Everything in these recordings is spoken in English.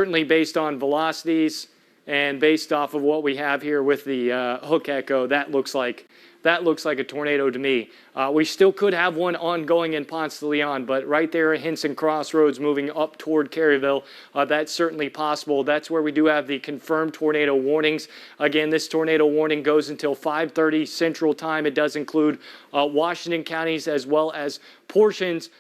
certainly based on velocities and based off of what we have here with the hook echo, that looks like a tornado to me. We still could have one ongoing in Ponce de Leon, but right there at Hinson Crossroads moving up toward Caryville, that's certainly possible. That's where we do have the confirmed tornado warnings. Again, this tornado warning goes until 5:30 Central Time. It does include Washington counties as well as portions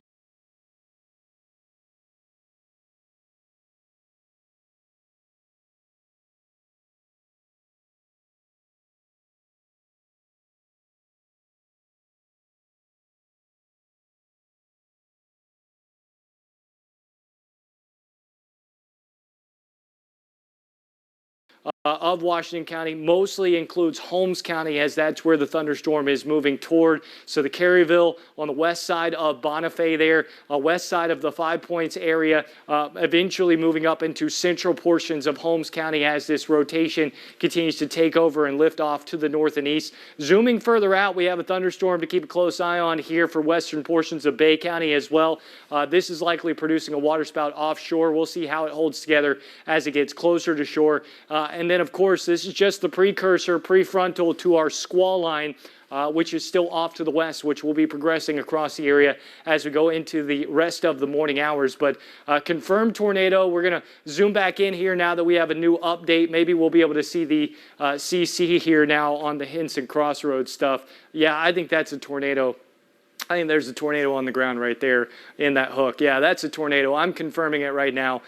of Washington County, mostly includes Holmes County, as that's where the thunderstorm is moving toward. So the Caryville on the west side of Bonifay there, west side of the 5 Points area, eventually moving up into central portions of Holmes County as this rotation continues to take over and lift off to the north and east. Zooming further out, we have a thunderstorm to keep a close eye on here for western portions of Bay County as well. This is likely producing a waterspout offshore. We'll see how it holds together as it gets closer to shore. And then, of course, this is just the precursor, prefrontal to our squall line, which is still off to the west, which will be progressing across the area as we go into the rest of the morning hours. But confirmed tornado, we're going to zoom back in here now that we have a new update. Maybe we'll be able to see the CC here now on the Hinson Crossroads stuff. Yeah, I think that's a tornado. I think there's a tornado on the ground right there in that hook. Yeah, that's a tornado. I'm confirming it right now.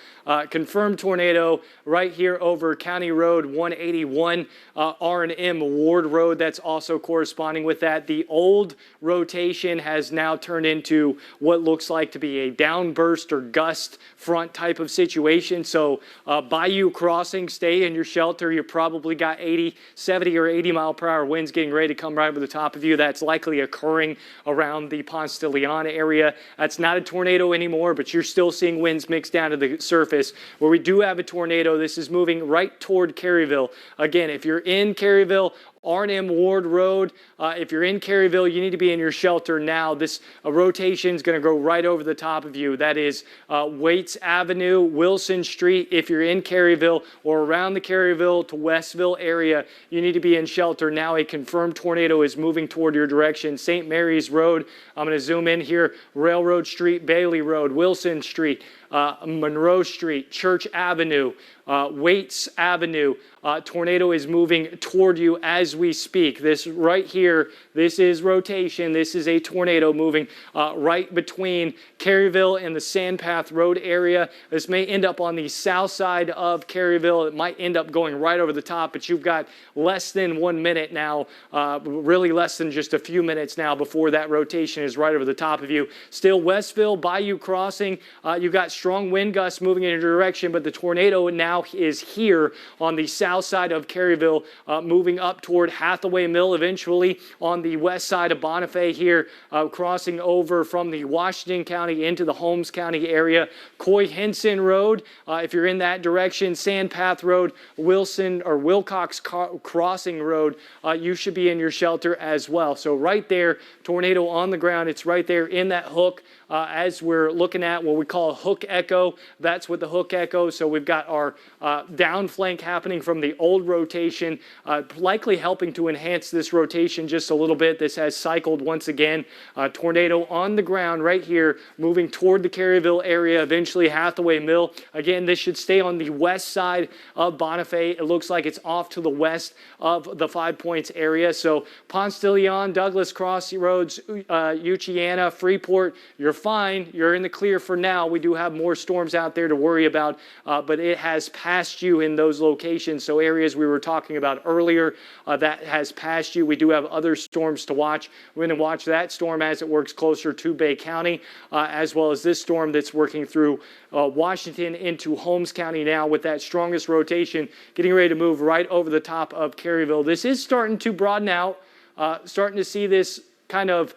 Confirmed tornado right here over County Road 181, R&M Ward Road. That's also corresponding with that. The old rotation has now turned into what looks like to be a downburst or gust front type of situation. So Bayou Crossing, stay in your shelter. You probably got 70 or 80 mile per hour winds getting ready to come right over the top of you. That's likely occurring around the Ponce de Leon area. That's not a tornado anymore, but you're still seeing winds mixed down to the surface. Where we do have a tornado, this is moving right toward Caryville. Again, if you're in Caryville, R&M Ward Road, if you're in Caryville, you need to be in your shelter now. This rotation is going to go right over the top of you. That is Waits Avenue, Wilson Street. If you're in Caryville or around the Caryville to Westville area, you need to be in shelter now. A confirmed tornado is moving toward your direction. St. Mary's Road, I'm going to zoom in here, Railroad Street, Bailey Road, Wilson Street, Monroe Street, Church Avenue, Waits Avenue. Tornado is moving toward you as we speak. This right here, this is rotation. This is a tornado moving right between Caryville and the Sandpath Road area. This may end up on the south side of Caryville. It might end up going right over the top, but you've got less than 1 minute now, really less than just a few minutes now before that rotation is right over the top of you. Still Westville, Bayou Crossing, you've got strong wind gusts moving in your direction, but the tornado now is here on the south side of Caryville, moving up toward Hathaway Mill eventually on the west side of Bonifay here, crossing over from the Washington County into the Holmes County area. Coy Henson Road, if you're in that direction, Sandpath Road, Wilson or Wilcox Crossing Road, you should be in your shelter as well. So right there, tornado on the ground, it's right there in that hook. As we're looking at what we call a hook echo, that's what the hook echo. So we've got our down flank happening from the old rotation, likely helping to enhance this rotation just a little bit. This has cycled once again. Tornado on the ground right here, moving toward the Caryville area, eventually Hathaway Mill. Again, this should stay on the west side of Bonifay. It looks like it's off to the west of the 5 Points area. So Ponce de Leon, Douglas Crossroads, Uchiana, Freeport, you're fine. You're in the clear for now. We do have more storms out there to worry about, but it has passed you in those locations. So areas we were talking about earlier, that has passed you. We do have other storms to watch. We're going to watch that storm as it works closer to Bay County, as well as this storm that's working through Washington into Holmes County now with that strongest rotation getting ready to move right over the top of Caryville. This is starting to broaden out, starting to see this kind of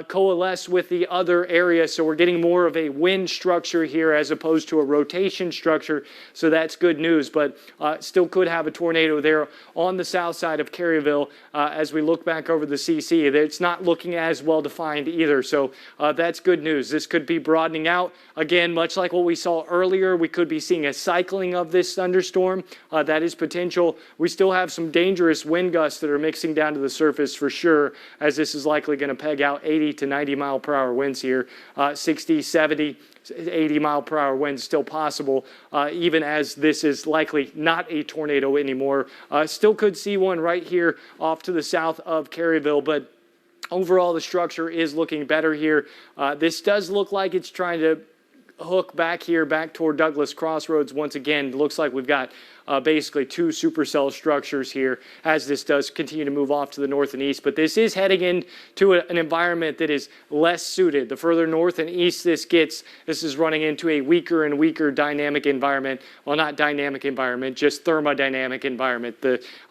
coalesce with the other area. So we're getting more of a wind structure here as opposed to a rotation structure. So that's good news, but still could have a tornado there on the south side of Caryville as we look back over the CC. It's not looking as well defined either. So that's good news. This could be broadening out. Again, much like what we saw earlier, we could be seeing a cycling of this thunderstorm. That is potential. We still have some dangerous wind gusts that are mixing down to the surface for sure, as this is likely going to peg out 80 to 90 mile per hour winds here, 60, 70, 80 mile per hour winds still possible, even as this is likely not a tornado anymore. Still could see one right here off to the south of Caryville, but overall the structure is looking better here. This does look like it's trying to hook back here, back toward Douglas Crossroads once again. It looks like we've got basically two supercell structures here as this does continue to move off to the north and east. But this is heading into an environment that is less suited. The further north and east this gets, this is running into a weaker and weaker dynamic environment. Well, not dynamic environment, just thermodynamic environment.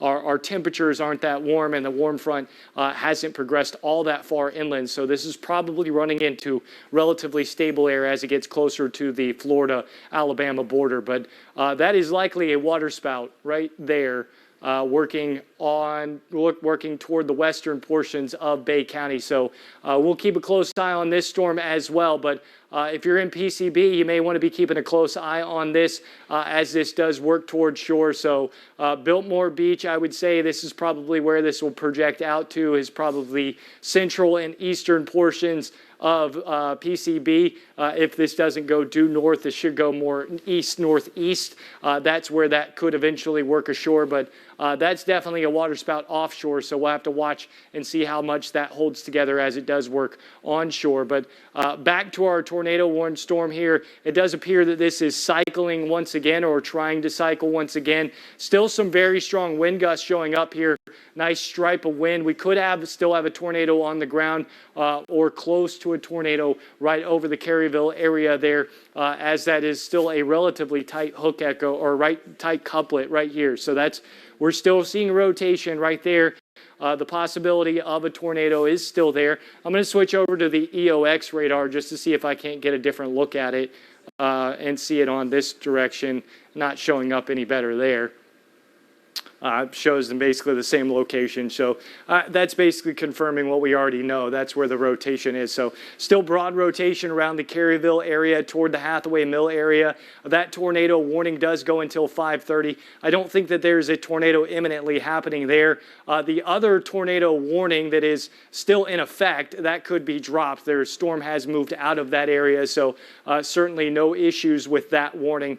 Our temperatures aren't that warm, and the warm front hasn't progressed all that far inland. So this is probably running into relatively stable air as it gets closer to the Florida-Alabama border. But that is likely a waterspout right there, working toward the western portions of Bay County. So we'll keep a close eye on this storm as well. But if you're in PCB, you may want to be keeping a close eye on this as this does work toward shore. So Biltmore Beach, I would say this is probably where this will project out to, is probably central and eastern portions of PCB. If this doesn't go due north, this should go more east-northeast. That's where that could eventually work ashore, but that's definitely a waterspout offshore, so we'll have to watch and see how much that holds together as it does work onshore. But back to our tornado warned storm here, it does appear that this is cycling once again, or trying to cycle once again. Still some very strong wind gusts showing up here. Nice stripe of wind. We could still have a tornado on the ground or close to a tornado right over the Caryville area there, as that is still a relatively tight hook echo, or tight couplet right here. So we're still seeing rotation right there. The possibility of a tornado is still there. I'm going to switch over to the EOX radar just to see if I can't get a different look at it and see it on this direction. Not showing up any better there. Shows them basically the same location. So that's basically confirming what we already know. That's where the rotation is. So still broad rotation around the Caryville area toward the Hathaway Mill area. That tornado warning does go until 5:30. I don't think that there's a tornado imminently happening there. The other tornado warning that is still in effect, that could be dropped. Their storm has moved out of that area. So certainly no issues with that warning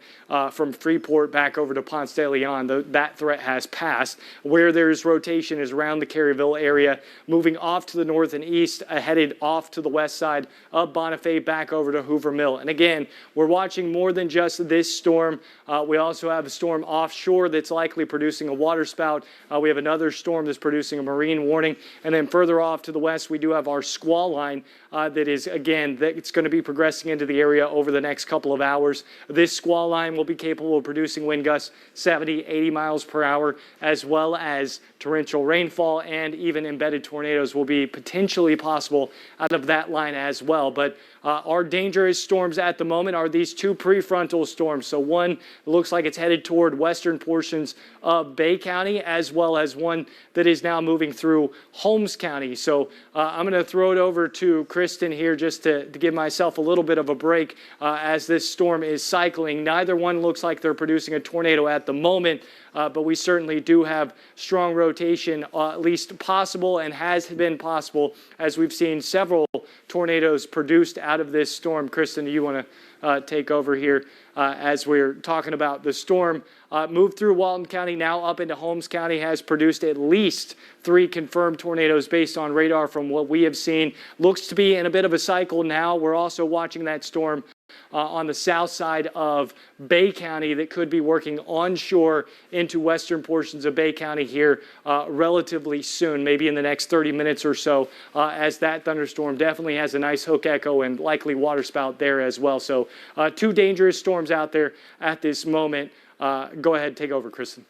from Freeport back over to Ponce de Leon. That threat has passed. Where there's rotation is around the Caryville area, moving off to the north and east, headed off to the west side of Bonifay back over to Hoover Mill. And again, we're watching more than just this storm. We also have a storm offshore that's likely producing a waterspout. We have another storm that's producing a marine warning. And then further off to the west, we do have our squall line that is, again, it's going to be progressing into the area over the next couple of hours. This squall line will be capable of producing wind gusts 70, 80 miles per hour, as well as torrential rainfall, and even embedded tornadoes will be potentially possible out of that line as well. But our dangerous storms at the moment are these two prefrontal storms. So one looks like it's headed toward western portions of Bay County, as well as one that is now moving through Holmes County. So I'm going to throw it over to Kristen here just to give myself a little bit of a break as this storm is cycling. Neither one looks like they're producing a tornado at the moment, but we certainly do have strong rotation, at least possible, and has been possible as we've seen several tornadoes produced out of this storm. Kristen, do you want to take over here as we're talking about the storm? Moved through Walton County, now up into Holmes County, has produced at least 3 confirmed tornadoes based on radar from what we have seen. Looks to be in a bit of a cycle now. We're also watching that storm on the south side of Bay County that could be working onshore into western portions of Bay County here relatively soon, maybe in the next 30 minutes or so, as that thunderstorm definitely has a nice hook echo and likely waterspout there as well. So 2 dangerous storms out there at this moment. Go ahead, take over, Kristen.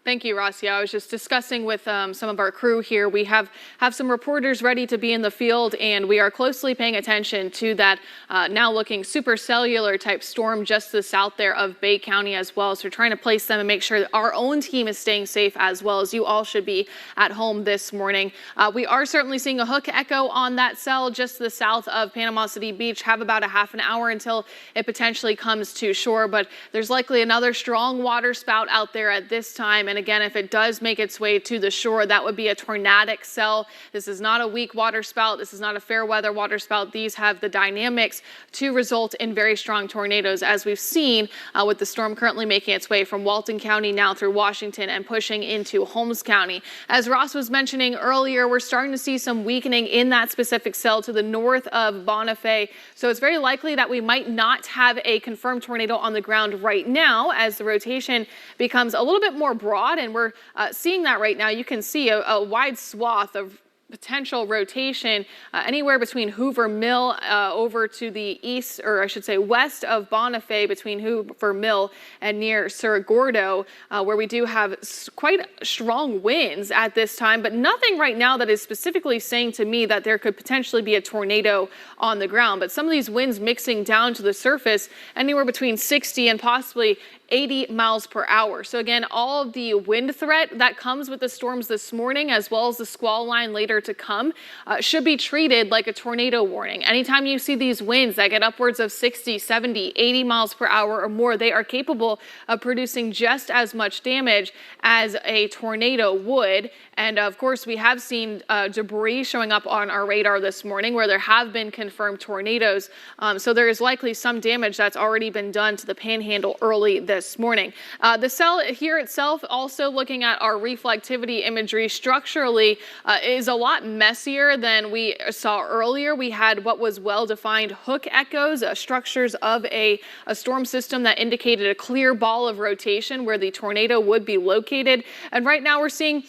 Thank you, Ross. Yeah, I was just discussing with some of our crew here. We have some reporters ready to be in the field, and we are closely paying attention to that now looking supercellular type storm just to the south there of Bay County as well. So we're trying to place them and make sure that our own team is staying safe, as well as you all should be at home this morning. We are certainly seeing a hook echo on that cell just to the south of Panama City Beach. Have about a half an hour until it potentially comes to shore, but there's likely another strong water spout out there at this time. And again, if it does make its way to the shore, that would be a tornadic cell. This is not a weak water spout. This is not a fair weather water spout. These have the dynamics to result in very strong tornadoes, as we've seen with the storm currently making its way from Walton County now through Washington and pushing into Holmes County. As Ross was mentioning earlier, we're starting to see some weakening in that specific cell to the north of Bonifay. So it's very likely that we might not have a confirmed tornado on the ground right now as the rotation becomes a little bit more broad, and we're seeing that right now. You can see a wide swath of potential rotation anywhere between Hoover Mill over to the east, or I should say west of Bonifay, between Hoover Mill and near Cerro Gordo, where we do have quite strong winds at this time, but nothing right now that is specifically saying to me that there could potentially be a tornado on the ground. But some of these winds mixing down to the surface anywhere between 60 and possibly 80 miles per hour. So again, all of the wind threat that comes with the storms this morning, as well as the squall line later to come, should be treated like a tornado warning. Anytime you see these winds that get upwards of 60, 70, 80 miles per hour or more, they are capable of producing just as much damage as a tornado would. And of course, we have seen debris showing up on our radar this morning where there have been confirmed tornadoes. So there is likely some damage that's already been done to the panhandle early this morning. The cell here itself, also looking at our reflectivity imagery, structurally is a lot messier than we saw earlier. We had what was well-defined hook echoes, structures of a storm system that indicated a clear ball of rotation where the tornado would be located. And right now we're seeing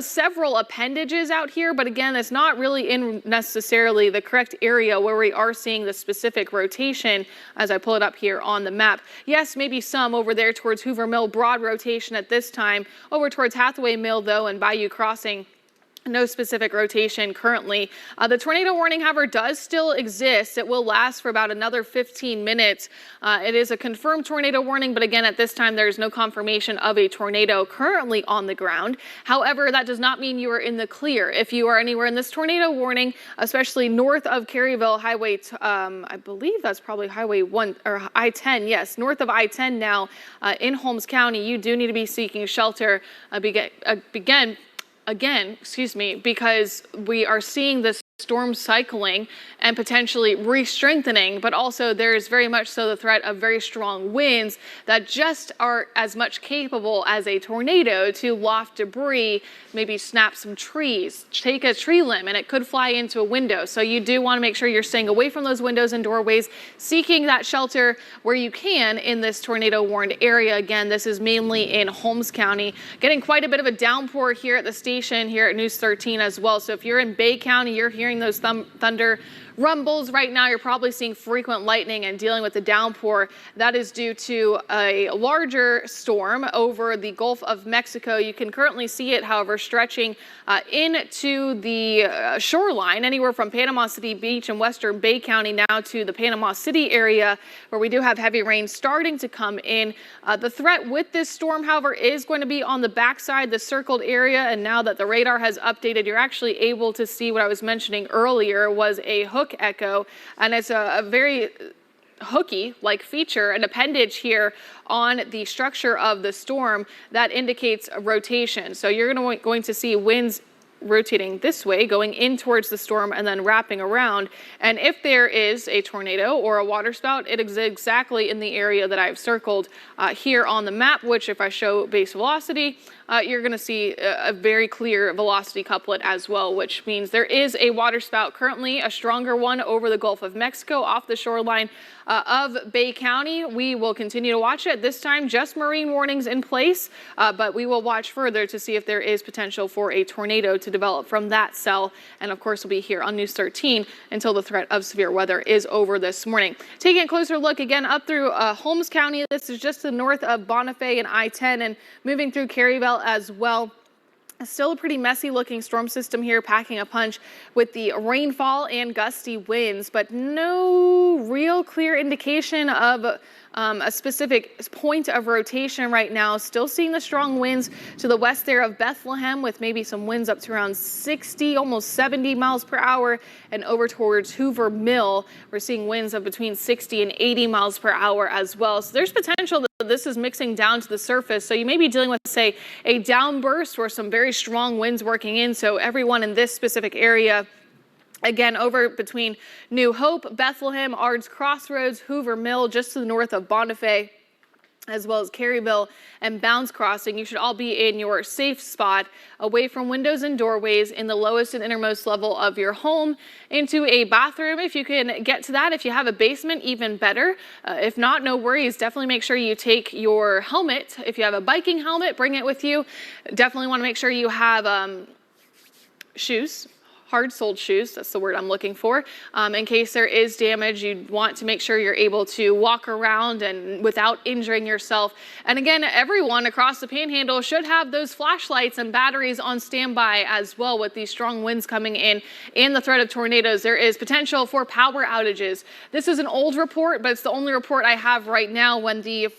several appendages out here, but again, it's not really in necessarily the correct area where we are seeing the specific rotation as I pull it up here on the map. Yes, maybe some over there towards Hoover Mill, broad rotation at this time. Over towards Hathaway Mill, though, and Bayou Crossing, no specific rotation currently. The tornado warning, however, does still exist. It will last for about another 15 minutes. It is a confirmed tornado warning, but again, at this time, there's no confirmation of a tornado currently on the ground. However, that does not mean you are in the clear. If you are anywhere in this tornado warning, especially north of Caryville Highway, I believe that's probably Highway 1 or I-10. Yes, north of I-10 now in Holmes County, you do need to be seeking shelter again, because we are seeing this storm cycling and potentially re-strengthening, but also there's very much so the threat of very strong winds that just are as much capable as a tornado to loft debris, maybe snap some trees, take a tree limb, and it could fly into a window. So you do want to make sure you're staying away from those windows and doorways, seeking that shelter where you can in this tornado warned area. Again, this is mainly in Holmes County. Getting quite a bit of a downpour here at the station here at News 13 as well. So if you're in Bay County, you're hearing those thunder rumbles right now. You're probably seeing frequent lightning and dealing with the downpour. That is due to a larger storm over the Gulf of Mexico. You can currently see it, however, stretching into the shoreline, anywhere from Panama City Beach and western Bay County now to the Panama City area, where we do have heavy rain starting to come in. The threat with this storm, however, is going to be on the backside, the circled area. And now that the radar has updated, you're actually able to see what I was mentioning earlier was a hook echo, and it's a very hooky-like feature, an appendage here on the structure of the storm that indicates a rotation. So you're going to see winds rotating this way, going in towards the storm and then wrapping around. And if there is a tornado or a waterspout, it is exactly in the area that I've circled here on the map, which if I show base velocity, you're going to see a very clear velocity couplet as well, which means there is a waterspout currently, a stronger one over the Gulf of Mexico off the shoreline of Bay County. We will continue to watch it. This time, just marine warnings in place, but we will watch further to see if there is potential for a tornado to develop from that cell. And of course, we'll be here on News 13 until the threat of severe weather is over this morning. Taking a closer look again up through Holmes County. This is just to the north of Bonifay and I-10 and moving through Caryville as well. Still a pretty messy looking storm system here, packing a punch with the rainfall and gusty winds, but no real clear indication of a specific point of rotation right now. Still seeing the strong winds to the west there of Bethlehem, with maybe some winds up to around 60, almost 70 miles per hour, and over towards Hoover Mill, we're seeing winds of between 60 and 80 miles per hour as well. So there's potential that this is mixing down to the surface. So you may be dealing with, say, a downburst or some very strong winds working in. So everyone in this specific area, again, over between New Hope, Bethlehem, Ard's Crossroads, Hoover Mill, just to the north of Bonifay, as well as Caryville and Bounds Crossing, you should all be in your safe spot, away from windows and doorways, in the lowest and innermost level of your home, into a bathroom if you can get to that. If you have a basement, even better. If not, no worries. Definitely make sure you take your helmet. If you have a biking helmet, bring it with you. Definitely want to make sure you have shoes. Hard-soled shoes, that's the word I'm looking for. In case there is damage, you want to make sure you're able to walk around and without injuring yourself. And again, everyone across the Panhandle should have those flashlights and batteries on standby as well. With these strong winds coming in and the threat of tornadoes, there is potential for power outages. This is an old report, but it's the only report I have right now. When the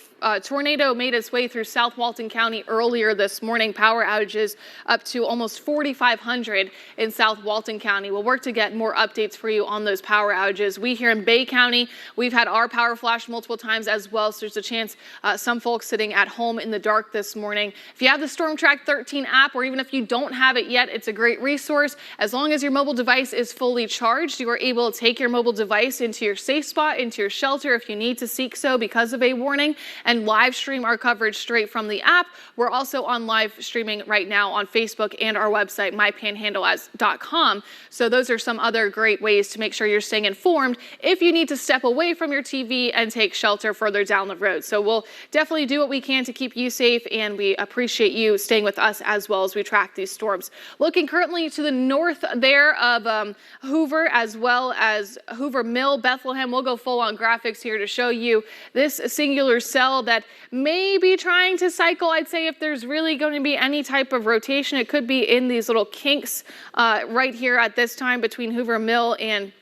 tornado made its way through South Walton County earlier this morning, power outages up to almost 4,500 in South Walton County. We'll work to get more updates for you on those power outages. We here in Bay County, we've had our power flash multiple times as well, so there's a chance some folks sitting at home in the dark this morning. If you have the Storm Track 13 app, or even if you don't have it yet, it's a great resource. As long as your mobile device is fully charged, you are able to take your mobile device into your safe spot, into your shelter if you need to seek so because of a warning, and live stream our coverage straight from the app. We're also on live streaming right now on Facebook and our website, mypanhandle.com. So those are some other great ways to make sure you're staying informed if you need to step away from your TV and take shelter further down the road. So we'll definitely do what we can to keep you safe, and we appreciate you staying with us as well as we track these storms. Looking currently to the north there of Hoover, as well as Hoover Mill, Bethlehem. We'll go full on graphics here to show you this singular cell that may be trying to cycle. I'd say if there's really going to be any type of rotation, it could be in these little kinks right here at this time between Hoover Mill and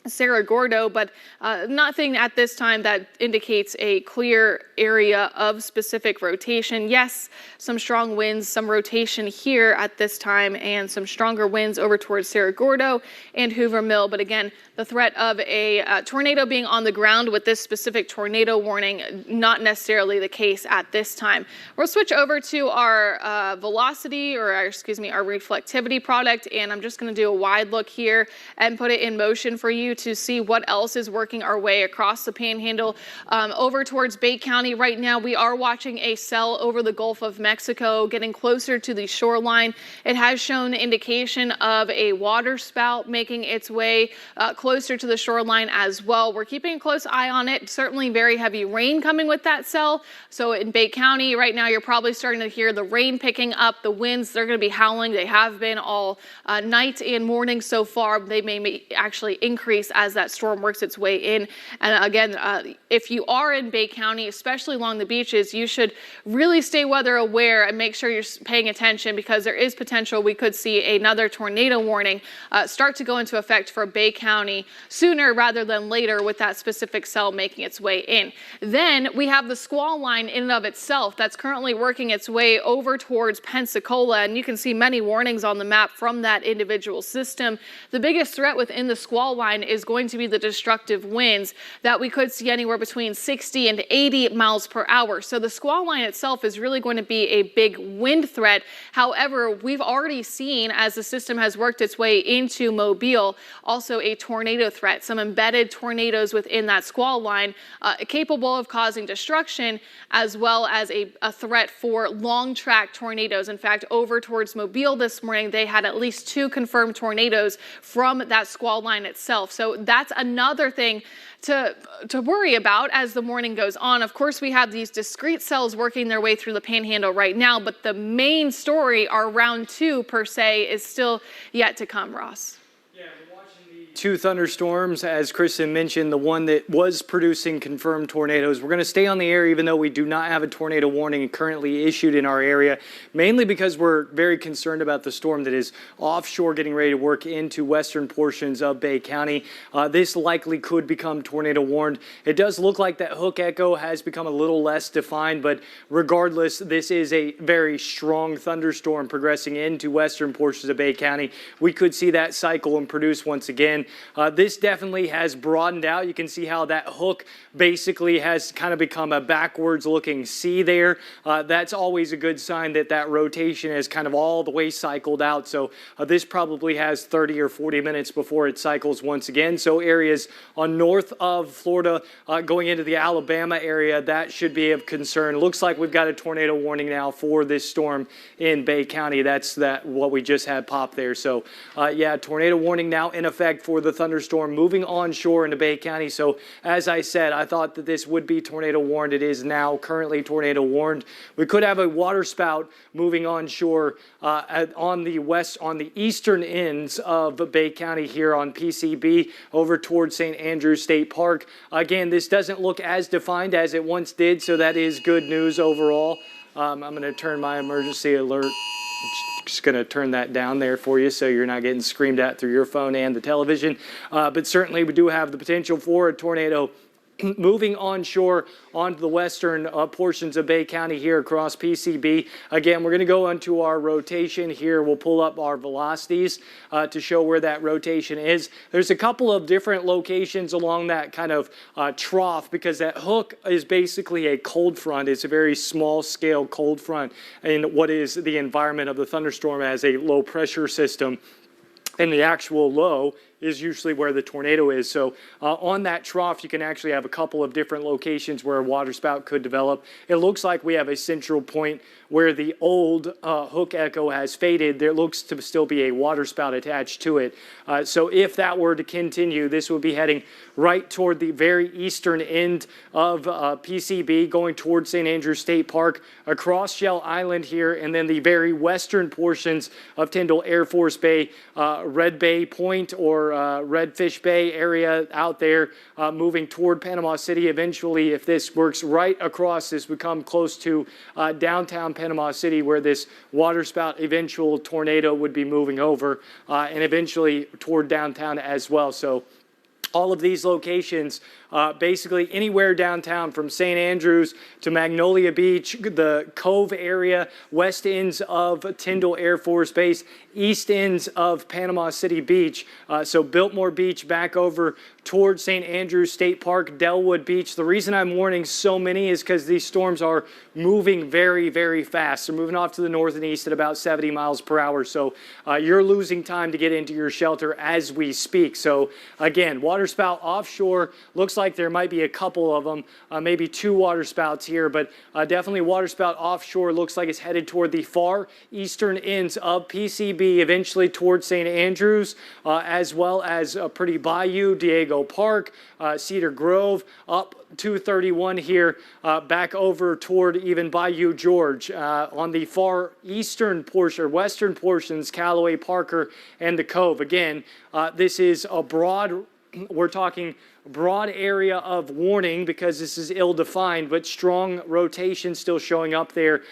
Cerro Gordo, but nothing at this time that indicates a clear area of specific rotation. Yes, some strong winds, some rotation here at this time, and some stronger winds over towards Cerro Gordo and Hoover Mill. But again, the threat of a tornado being on the ground with this specific tornado warning, not necessarily the case at this time. We'll switch over to our velocity, or our reflectivity product, and I'm just going to do a wide look here and put it in motion for you to see what else is working our way across the Panhandle. Over towards Bay County right now, we are watching a cell over the Gulf of Mexico getting closer to the shoreline. It has shown indication of a water spout making its way closer to the shoreline as well. We're keeping a close eye on it. Certainly very heavy rain coming with that cell. So in Bay County right now, you're probably starting to hear the rain picking up. The winds, they're going to be howling. They have been all night and morning so far. They may actually increase as that storm works its way in. And again, if you are in Bay County, especially along the beaches, you should really stay weather aware and make sure you're paying attention, because there is potential we could see another tornado warning start to go into effect for Bay County sooner rather than later, with that specific cell making its way in. Then we have the squall line in and of itself that's currently working its way over towards Pensacola, and you can see many warnings on the map from that individual system. The biggest threat within the squall line is going to be the destructive winds that we could see anywhere between 60 and 80 miles per hour. So the squall line itself is really going to be a big wind threat. However, we've already seen, as the system has worked its way into Mobile, also a tornado threat, some embedded tornadoes within that squall line capable of causing destruction, as well as a threat for long track tornadoes. In fact, over towards Mobile this morning, they had at least 2 confirmed tornadoes from that squall line itself. So So that's another thing to worry about as the morning goes on. Of course, we have these discrete cells working their way through the panhandle right now, but the main story, our round 2 per se, is still yet to come, Ross. Two thunderstorms, as Kristen mentioned, the one that was producing confirmed tornadoes. We're going to stay on the air even though we do not have a tornado warning currently issued in our area, mainly because we're very concerned about the storm that is offshore getting ready to work into western portions of Bay County. This likely could become tornado warned. It does look like that hook echo has become a little less defined, but regardless, this is a very strong thunderstorm progressing into western portions of Bay County. We could see that cycle and produce once again. This definitely has broadened out. You can see how that hook basically has kind of become a backwards looking C there. That's always a good sign that that rotation is kind of all the way cycled out. So this probably has 30 or 40 minutes before it cycles once again. So areas on north of Florida going into the Alabama area, that should be of concern. Looks like we've got a tornado warning now for this storm in Bay County. That's what we just had pop there. So yeah, tornado warning now in effect for the thunderstorm moving onshore into Bay County. So as I said, I thought that this would be tornado warned. It is now currently tornado warned. We could have a waterspout moving onshore on the eastern ends of Bay County here on PCB over towards St. Andrews State Park. Again, this doesn't look as defined as it once did, so that is good news overall. I'm going to turn my emergency alert. Just going to turn that down there for you so you're not getting screamed at through your phone and the television. But certainly we do have the potential for a tornado moving onshore onto the western portions of Bay County here across PCB. Again, we're going to go into our rotation here. We'll pull up our velocities to show where that rotation is. There's a couple of different locations along that kind of trough because that hook is basically a cold front. It's a very small scale cold front in what is the environment of the thunderstorm as a low pressure system. And the actual low is usually where the tornado is. So on that trough, you can actually have a couple of different locations where a waterspout could develop. It looks like we have a central point where the old hook echo has faded. There looks to still be a waterspout attached to it. So if that were to continue, this would be heading right toward the very eastern end of PCB, going towards St. Andrews State Park, across Shell Island here, and then the very western portions of Tyndall Air Force Bay, Red Bay Point or Redfish Bay area out there, moving toward Panama City. Eventually, if this works right across, this would come close to downtown Panama City, where this waterspout eventual tornado would be moving over, and eventually toward downtown as well. So all of these locations, basically anywhere downtown from St. Andrews to Magnolia Beach, the Cove area, west ends of Tyndall Air Force Base, east ends of Panama City Beach. So Biltmore Beach back over towards St. Andrews State Park, Delwood Beach. The reason I'm warning so many is because these storms are moving very, very fast. They're moving off to the north and east at about 70 miles per hour. So you're losing time to get into your shelter as we speak. So again, waterspout offshore, looks like there might be a couple of them, maybe 2 waterspouts here, but definitely waterspout offshore looks like it's headed toward the far eastern ends of PCB, eventually towards St. Andrews, as well as Pretty Bayou, Diego Park, Cedar Grove, up 231 here, back over toward even Bayou George. On the far eastern portion, or western portions, Callaway, Parker, and the Cove. Again, this is a broad, we're talking broad area of warning because this is ill-defined, but strong rotation still showing up there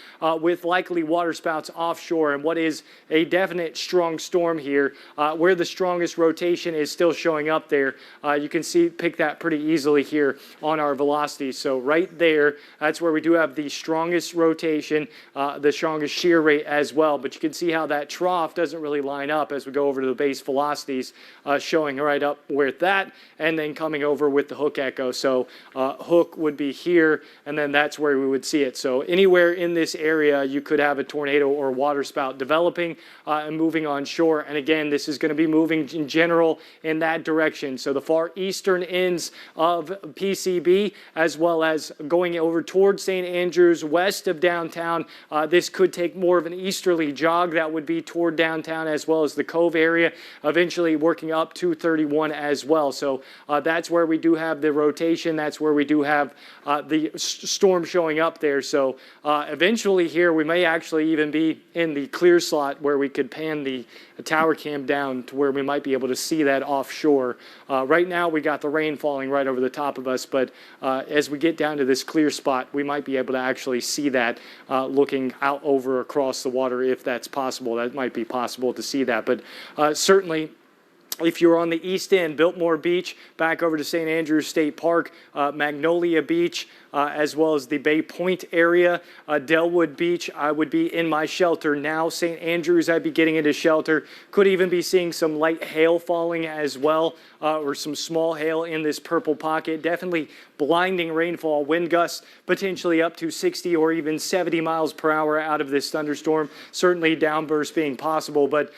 with likely waterspouts offshore, and what is a definite strong storm here where the strongest rotation is still showing up there. You can pick that pretty easily here on our velocity. So right there, that's where we do have the strongest rotation, the strongest shear rate as well, but you can see how that trough doesn't really line up as we go over to the base velocities, showing right up with that and then coming over with the hook echo. So hook would be here, and then that's where we would see it. So anywhere in this area, you could have a tornado or waterspout developing and moving on shore. And again, this is going to be moving in general in that direction. So the far eastern ends of PCB, as well as going over towards St. Andrews, west of downtown. This could take more of an easterly jog that would be toward downtown, as well as the Cove area, eventually working up to 31 as well. So that's where we do have the rotation. That's where we do have the storm showing up there. So eventually here, we may actually even be in the clear slot where we could pan the tower cam down to where we might be able to see that offshore. Right now, we got the rain falling right over the top of us, but as we get down to this clear spot, we might be able to actually see that looking out over across the water if that's possible. That might be possible to see that, but certainly, if you're on the east end, Biltmore Beach, back over to St. Andrews State Park, Magnolia Beach, as well as the Bay Point area, Delwood Beach, I would be in my shelter now. St. Andrews, I'd be getting into shelter. Could even be seeing some light hail falling as well, or some small hail in this purple pocket. Definitely blinding rainfall, wind gusts potentially up to 60 or even 70 miles per hour out of this thunderstorm. Certainly downbursts being possible, but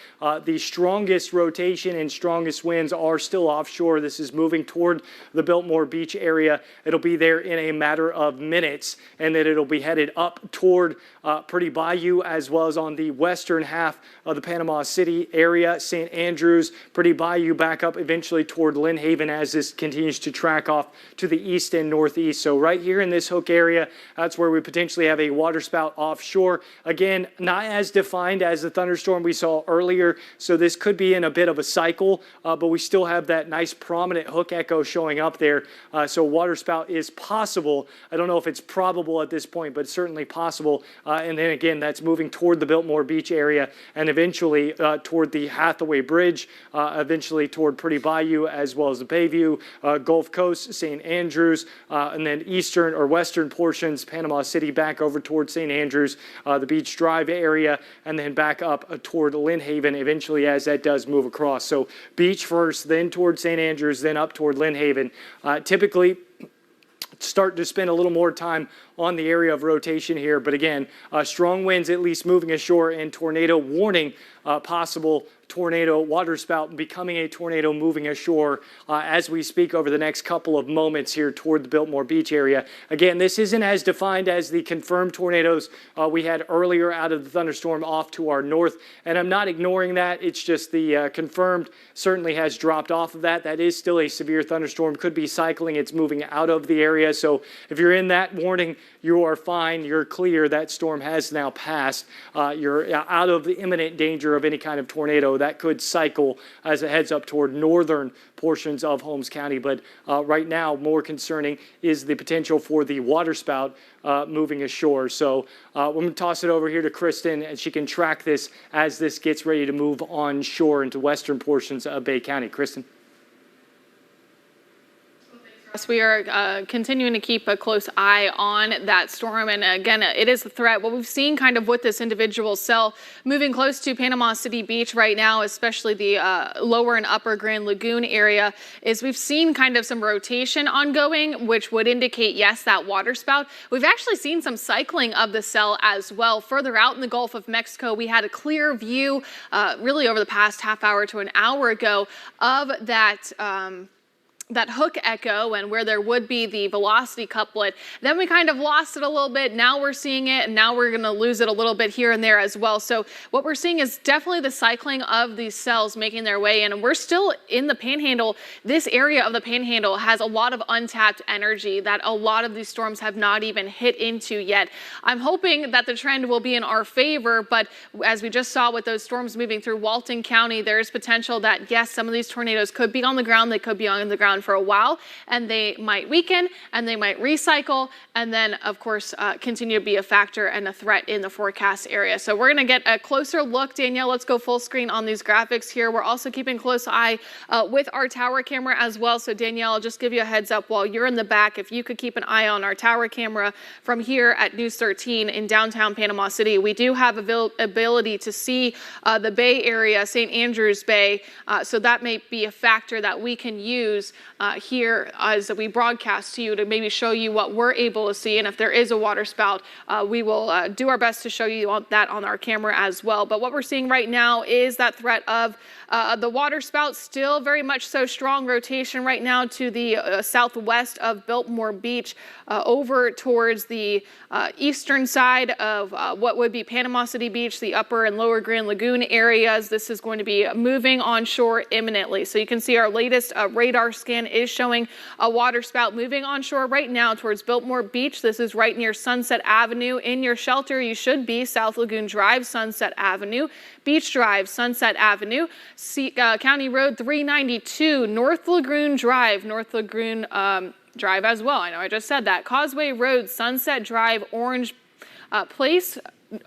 the strongest rotation and strongest winds are still offshore. This is moving toward the Biltmore Beach area. It'll be there in a matter of minutes, and then it'll be headed up toward Pretty Bayou, as well as on the western half of the Panama City area, St. Andrews, Pretty Bayou, back up eventually toward Lynn Haven as this continues to track off to the east and northeast. So right here in this hook area, that's where we potentially have a waterspout offshore. Again, not as defined as the thunderstorm we saw earlier, so this could be in a bit of a cycle, but we still have that nice prominent hook echo showing up there. So waterspout is possible. I don't know if it's probable at this point, but it's certainly possible. And then again, that's moving toward the Biltmore Beach area and eventually toward the Hathaway Bridge, eventually toward Pretty Bayou, as well as the Bayview, Gulf Coast, St. Andrews, and then eastern or western portions, Panama City, back over toward St. Andrews, the Beach Drive area, and then back up toward Lynn Haven eventually as that does move across. So beach first, then toward St. Andrews, then up toward Lynn Haven. Typically, start to spend a little more time on the area of rotation here. But again, strong winds at least moving ashore, and tornado warning, possible tornado waterspout becoming a tornado moving ashore as we speak over the next couple of moments here toward the Biltmore Beach area. Again, this isn't as defined as the confirmed tornadoes we had earlier out of the thunderstorm off to our north, and I'm not ignoring that. It's just the confirmed certainly has dropped off of that. That is still a severe thunderstorm, could be cycling. It's moving out of the area, so if you're in that warning, you are fine, you're clear. That storm has now passed. You're out of the imminent danger of any kind of tornado that could cycle as it heads up toward northern portions of Holmes County. But right now, more concerning is the potential for the waterspout moving ashore. So we're going to toss it over here to Kristen, and she can track this as this gets ready to move on shore into western portions of Bay County. Kristen. We are continuing to keep a close eye on that storm, and again, it is a threat. What we've seen kind of with this individual cell moving close to Panama City Beach right now, especially the lower and upper Grand Lagoon area, is we've seen kind of some rotation ongoing, which would indicate, yes, that waterspout. We've actually seen some cycling of the cell as well. Further out in the Gulf of Mexico, we had a clear view really over the past half hour to an hour ago of that hook echo and where there would be the velocity couplet. Then we kind of lost it a little bit. Now we're seeing it, and now we're going to lose it a little bit here and there as well. So what we're seeing is definitely the cycling of these cells making their way in, and we're still in the Panhandle. This area of the Panhandle has a lot of untapped energy that a lot of these storms have not even hit into yet. I'm hoping that the trend will be in our favor, but as we just saw with those storms moving through Walton County, there's potential that, yes, some of these tornadoes could be on the ground. They could be on the ground for a while, and they might weaken, and they might recycle, and then of course continue to be a factor and a threat in the forecast area. So we're going to get a closer look. Danielle, let's go full screen on these graphics here. We're also keeping close eye with our tower camera as well. So Danielle, I'll just give you a heads up while you're in the back. If you could keep an eye on our tower camera from here at News 13 in downtown Panama City. We do have ability to see the Bay Area, St. Andrews Bay, so that may be a factor that we can use here as we broadcast to you to maybe show you what we're able to see. And if there is a water spout, we will do our best to show you that on our camera as well. But what we're seeing right now is that threat of the water spout, still very much so strong rotation right now to the southwest of Biltmore Beach, over towards the eastern side of what would be Panama City Beach, the upper and lower Grand Lagoon areas. This is going to be moving onshore imminently. So you can see our latest radar scan is showing a water spout moving onshore right now towards Biltmore Beach. This is right near Sunset Avenue. In your shelter, you should be South Lagoon Drive, Sunset Avenue, Beach Drive, Sunset Avenue, County Road 392, North Lagoon Drive, North Lagoon Drive as well. I know I just said that. Causeway Road, Sunset Drive, Orange Place,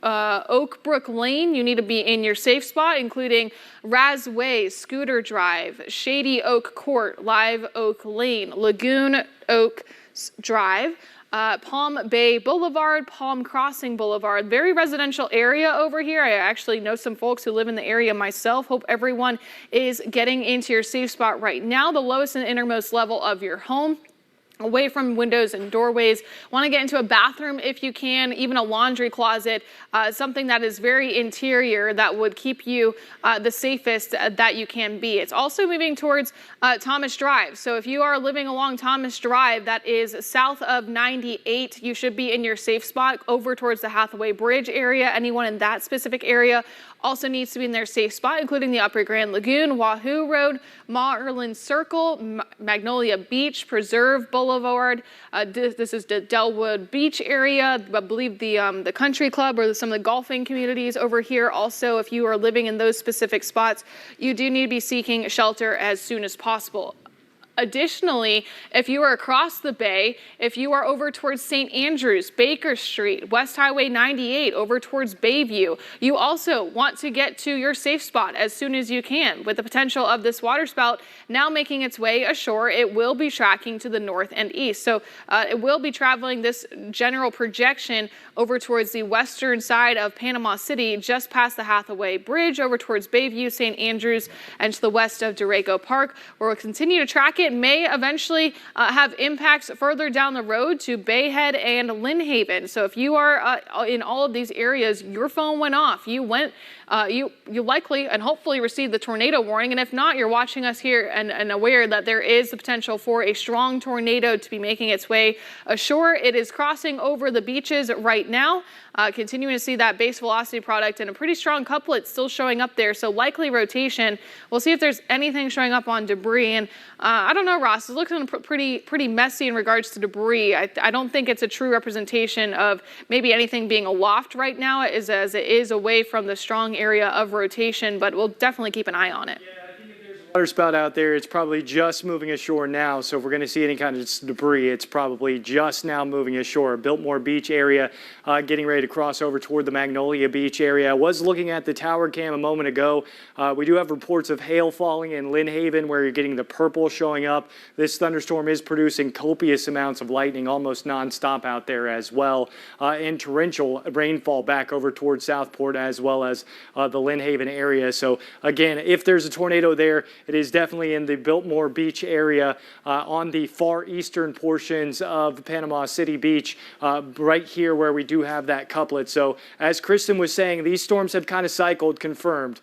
Oak Brook Lane. You need to be in your safe spot, including Raz Way, Scooter Drive, Shady Oak Court, Live Oak Lane, Lagoon Oak Drive, Palm Bay Boulevard, Palm Crossing Boulevard. Very residential area over here. I actually know some folks who live in the area myself. Hope everyone is getting into your safe spot right now. The lowest and innermost level of your home, away from windows and doorways. Want to get into a bathroom if you can, even a laundry closet, something that is very interior that would keep you the safest that you can be. It's also moving towards Thomas Drive. So if you are living along Thomas Drive, that is south of 98, you should be in your safe spot over towards the Hathaway Bridge area. Anyone in that specific area also needs to be in their safe spot, including the Upper Grand Lagoon, Wahoo Road, Marlin Circle, Magnolia Beach, Preserve Boulevard. This is the Delwood Beach area. I believe the country club or some of the golfing communities over here. Also, if you are living in those specific spots, you do need to be seeking shelter as soon as possible. Additionally, if you are across the bay, if you are over towards St. Andrews, Baker Street, West Highway 98, over towards Bayview, you also want to get to your safe spot as soon as you can. With the potential of this water spout now making its way ashore, it will be tracking to the north and east. So it will be traveling this general projection over towards the western side of Panama City, just past the Hathaway Bridge, over towards Bayview, St. Andrews, and to the west of Dorego Park, where we'll continue to track it. May eventually have impacts further down the road to Bayhead and Lynn Haven. So if you are in all of these areas, your phone went off. You likely and hopefully received the tornado warning. And if not, you're watching us here and aware that there is the potential for a strong tornado to be making its way ashore. It is crossing over the beaches right now. Continuing to see that base velocity product and a pretty strong couplet still showing up there. So likely rotation. We'll see if there's anything showing up on debris. And I don't know, Ross, it's looking pretty messy in regards to debris. I don't think it's a true representation of maybe anything being aloft right now as it is away from the strong area of rotation, but we'll definitely keep an eye on it. Water spout out there, it's probably just moving ashore now. So if we're going to see any kind of debris, it's probably just now moving ashore. Biltmore Beach area, getting ready to cross over toward the Magnolia Beach area. I was looking at the tower cam a moment ago. We do have reports of hail falling in Lynn Haven, where you're getting the purple showing up. This thunderstorm is producing copious amounts of lightning, almost nonstop out there as well. And torrential rainfall back over towards Southport, as well as the Lynn Haven area. So again, if there's a tornado there, it is definitely in the Biltmore Beach area on the far eastern portions of Panama City Beach, right here where we do have that couplet. So as Kristen was saying, these storms have kind of cycled, confirmed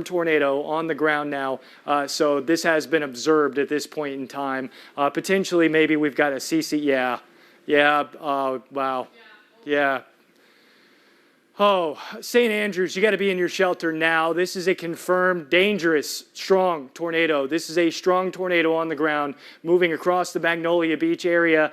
tornado on the ground now. So this has been observed at this point in time. Potentially, maybe we've got a CC. Wow. Yeah. Oh, St. Andrews, you got to be in your shelter now. This is a confirmed dangerous, strong tornado. This is a strong tornado on the ground moving across the Magnolia Beach area.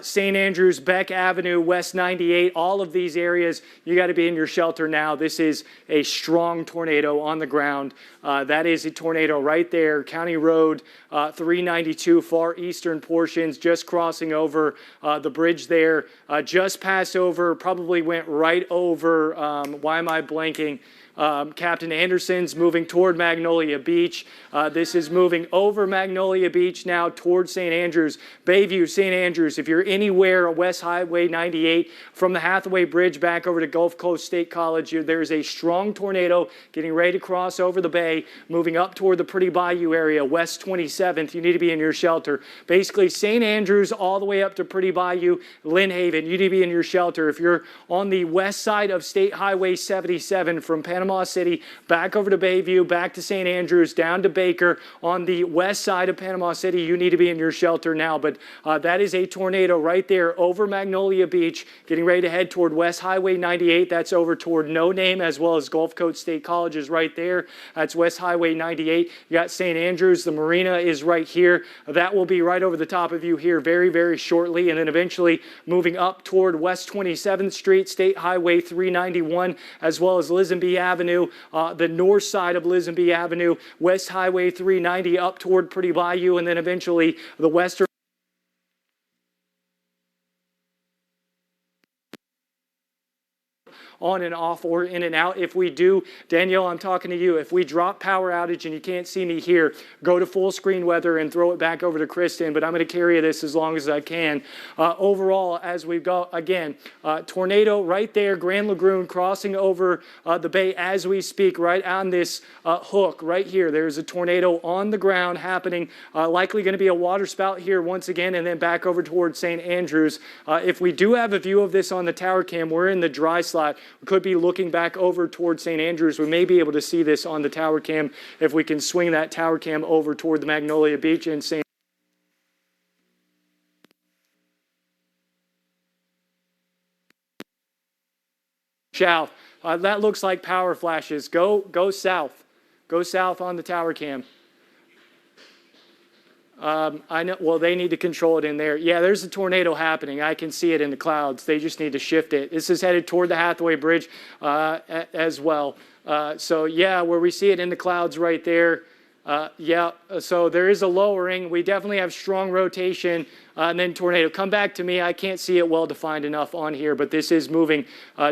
St. Andrews, Beck Avenue, West 98, all of these areas, you got to be in your shelter now. This is a strong tornado on the ground. That is a tornado right there. County Road 392, far eastern portions, just crossing over the bridge there. Just passed over, probably went right over. Why am I blanking? Captain Anderson's moving toward Magnolia Beach. This is moving over Magnolia Beach now towards St. Andrews. Bayview, St. Andrews, if you're anywhere West Highway 98 from the Hathaway Bridge back over to Gulf Coast State College, there's a strong tornado getting ready to cross over the bay, moving up toward the Pretty Bayou area, West 27th. You need to be in your shelter. Basically, St. Andrews all the way up to Pretty Bayou, Lynn Haven, you need to be in your shelter. If you're on the west side of State Highway 77 from Panama City, back over to Bayview, back to St. Andrews, down to Baker, on the west side of Panama City, you need to be in your shelter now. But that is a tornado right there over Magnolia Beach, getting ready to head toward West Highway 98. That's over toward No Name, as well as Gulf Coast State College is right there. That's West Highway 98. You got St. Andrews. The marina is right here. That will be right over the top of you here very, very shortly. And then eventually moving up toward West 27th Street, State Highway 391, as well as Lisenby Avenue, the north side of Lisenby Avenue, West Highway 390 up toward Pretty Bayou, and then eventually the western on and off or in and out. If we do, Danielle, I'm talking to you. If we drop power outage and you can't see me here, go to full screen weather and throw it back over to Kristen, but I'm going to carry this as long as I can. Overall, as we go, again, tornado right there, Grand Lagoon crossing over the bay as we speak, right on this hook right here. There's a tornado on the ground happening, likely going to be a water spout here once again, and then back over towards St. Andrews. If we do have a view of this on the tower cam, we're in the dry slot. We could be looking back over towards St. Andrews. We may be able to see this on the tower cam if we can swing that tower cam over toward the Magnolia Beach and St. South. That looks like power flashes. Go south. Go south on the tower cam. I know. Well, they need to control it in there. Yeah, there's a tornado happening. I can see it in the clouds. They just need to shift it. This is headed toward the Hathaway Bridge as well. So yeah, where we see it in the clouds right there. Yeah, so there is a lowering. We definitely have strong rotation. And then tornado. Come back to me. I can't see it well defined enough on here, but this is moving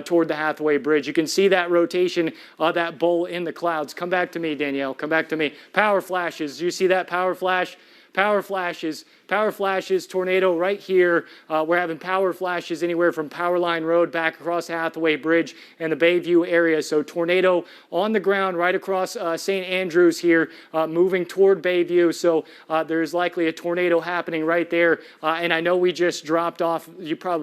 toward the Hathaway Bridge. You can see that rotation, that bowl in the clouds. Come back to me, Danielle. Come back to me. Power flashes. Do you see that power flash? Power flashes, tornado right here. We're having power flashes anywhere from Powerline Road back across Hathaway Bridge and the Bayview area. So tornado on the ground right across St. Andrews here, moving toward Bayview. So there's likely a tornado happening right there. And I know we just dropped off.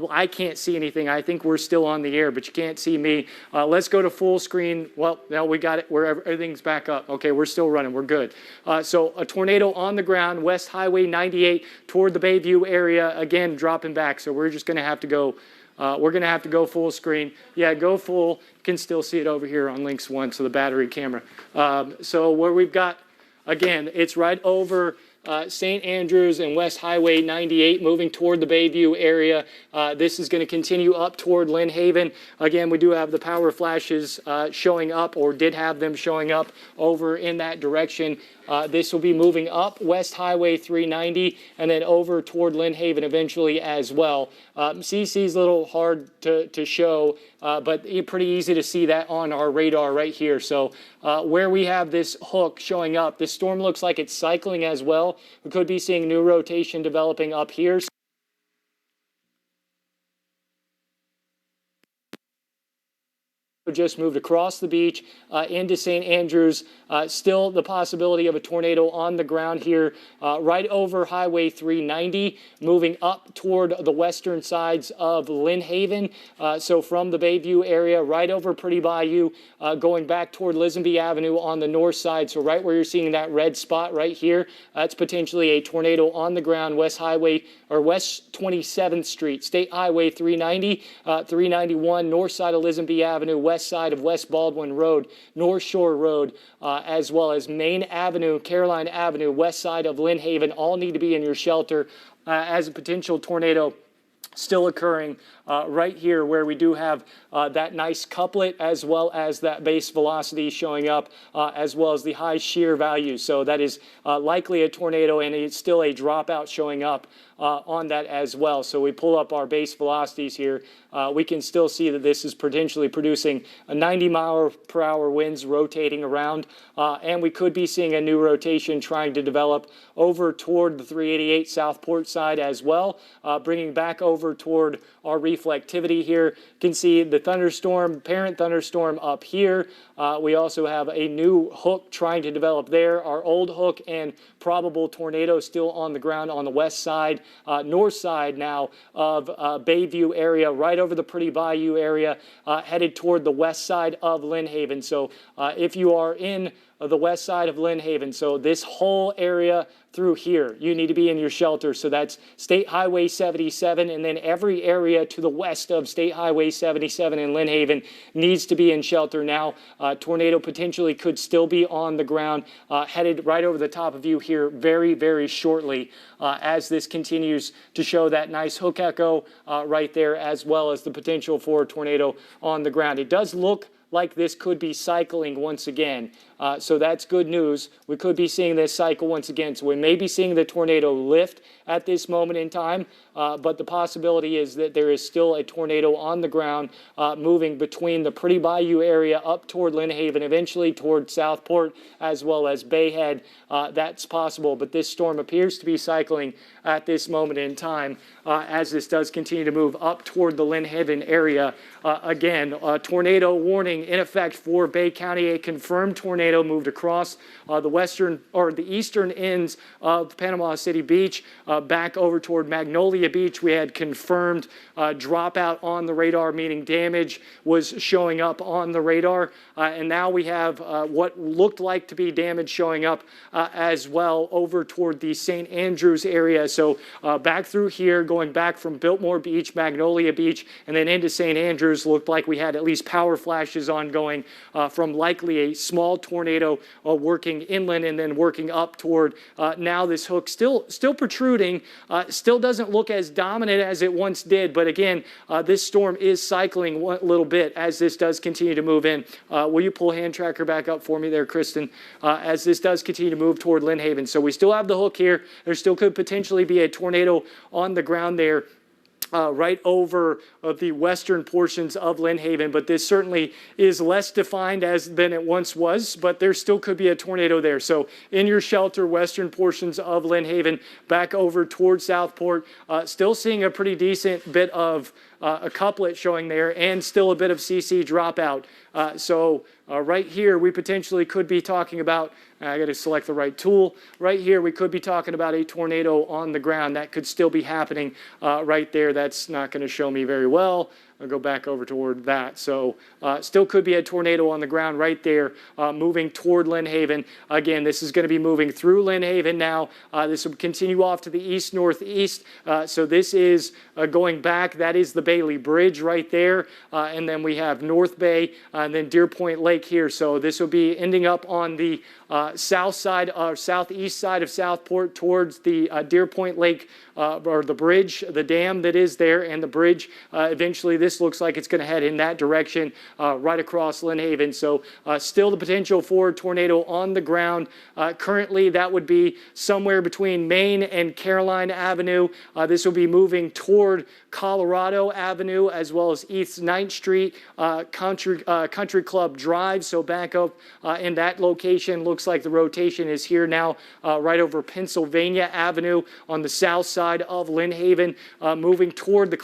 I can't see anything. I think we're still on the air, but you can't see me. Let's go to full screen. Well, now we got it where everything's back up. Okay, we're still running. We're good. So a tornado on the ground, West Highway 98 toward the Bayview area, again dropping back. So we're just going to have to go. We're going to have to go full screen. Yeah, go full. You can still see it over here on Lynx 1, so the battery camera. So where we've got, again, it's right over St. Andrews and West Highway 98 moving toward the Bayview area. This is going to continue up toward Lynn Haven. Again, we do have the power flashes showing up, or did have them showing up over in that direction. This will be moving up West Highway 390 and then over toward Lynn Haven eventually as well. CC's a little hard to show, but pretty easy to see that on our radar right here. So where we have this hook showing up, this storm looks like it's cycling as well. We could be seeing new rotation developing up here. Just moved across the beach into St. Andrews. Still the possibility of a tornado on the ground here right over Highway 390, moving up toward the western sides of Lynn Haven. So from the Bayview area, right over Pretty Bayou, going back toward Lisenby Avenue on the north side. So right where you're seeing that red spot right here, that's potentially a tornado on the ground, West Highway or West 27th Street, State Highway 390, 391, north side of Lisenby Avenue, west side of West Baldwin Road, North Shore Road, as well as Main Avenue, Caroline Avenue, west side of Lynn Haven, all need to be in your shelter as a potential tornado still occurring right here where we do have that nice couplet as well as that base velocity showing up as well as the high shear value. So that is likely a tornado, and it's still a dropout showing up on that as well. So we pull up our base velocities here. We can still see that this is potentially producing a 90-mile-per-hour winds rotating around, and we could be seeing a new rotation trying to develop over toward the 388 Southport side as well, bringing back over toward our reflectivity here. You can see the thunderstorm, parent thunderstorm up here. We also have a new hook trying to develop there. Our old hook and probable tornado still on the ground on the west side, north side now of Bayview area, right over the Pretty Bayou area, headed toward the west side of Lynn Haven. So if you are in the west side of Lynn Haven, so this whole area through here, you need to be in your shelter. So that's State Highway 77, and then every area to the west of State Highway 77 in Lynn Haven needs to be in shelter now. Tornado potentially could still be on the ground, headed right over the top of you here very, very shortly as this continues to show that nice hook echo right there, as well as the potential for a tornado on the ground. It does look like this could be cycling once again. So that's good news. We could be seeing this cycle once again. So we may be seeing the tornado lift at this moment in time, but the possibility is that there is still a tornado on the ground moving between the Pretty Bayou area up toward Lynn Haven, eventually toward Southport, as well as Bayhead. That's possible, but this storm appears to be cycling at this moment in time as this does continue to move up toward the Lynn Haven area. Again, tornado warning in effect for Bay County. A confirmed tornado moved across the western or the eastern ends of Panama City Beach back over toward Magnolia Beach. We had confirmed dropout on the radar, meaning damage was showing up on the radar. And now we have what looked like to be damage showing up as well over toward the St. Andrews area. So back through here, going back from Biltmore Beach, Magnolia Beach, and then into St. Andrews, looked like we had at least power flashes ongoing from likely a small tornado working inland and then working up toward now this hook still protruding, still doesn't look as dominant as it once did. But again, this storm is cycling a little bit as this does continue to move in. Will you pull hand tracker back up for me there, Kristen, as this does continue to move toward Lynn Haven. So we still have the hook here. There still could potentially be a tornado on the ground there. Right over the western portions of Lynn Haven, but this certainly is less defined than it once was, but there still could be a tornado there. So in your shelter, western portions of Lynn Haven, back over towards Southport, still seeing a pretty decent bit of a couplet showing there and still a bit of CC dropout. So right here, we potentially could be talking about, I got to select the right tool. Right here, we could be talking about a tornado on the ground. That could still be happening right there. That's not going to show me very well. I'll go back over toward that. So still could be a tornado on the ground right there moving toward Lynn Haven. Again, this is going to be moving through Lynn Haven now. This will continue off to the east-northeast. So this is going back. That is the Bailey Bridge right there. And then we have North Bay and then Deer Point Lake here. So this will be ending up on the south side or southeast side of Southport towards the Deer Point Lake or the bridge, the dam that is there, and the bridge. Eventually, this looks like it's going to head in that direction right across Lynn Haven. So still the potential for a tornado on the ground. Currently, that would be somewhere between Main and Caroline Avenue. This will be moving toward Colorado Avenue as well as East 9th Street, Country Club Drive. So back up in that location. Looks like the rotation is here now right over Pennsylvania Avenue on the south side of Lynn Haven, moving toward the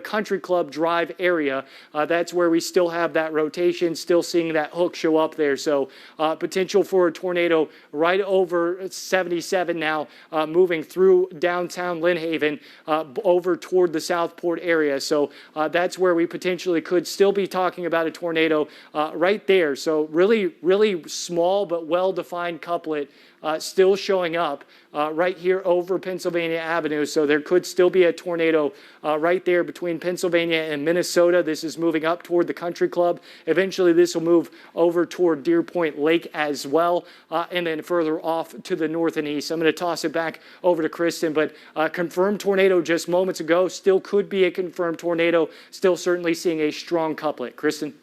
Country Club Drive area. That's where we still have that rotation, still seeing that hook show up there. So potential for a tornado right over 77 now, moving through downtown Lynn Haven over toward the Southport area. So that's where we potentially could still be talking about a tornado right there. So really, really small but well-defined couplet still showing up right here over Pennsylvania Avenue. So there could still be a tornado right there between Pennsylvania and Minnesota. This is moving up toward the Country Club. Eventually, this will move over toward Deer Point Lake as well, and then further off to the north and east. I'm going to toss it back over to Kristen, but confirmed tornado just moments ago. Still could be a confirmed tornado. Still certainly seeing a strong couplet. Kristen?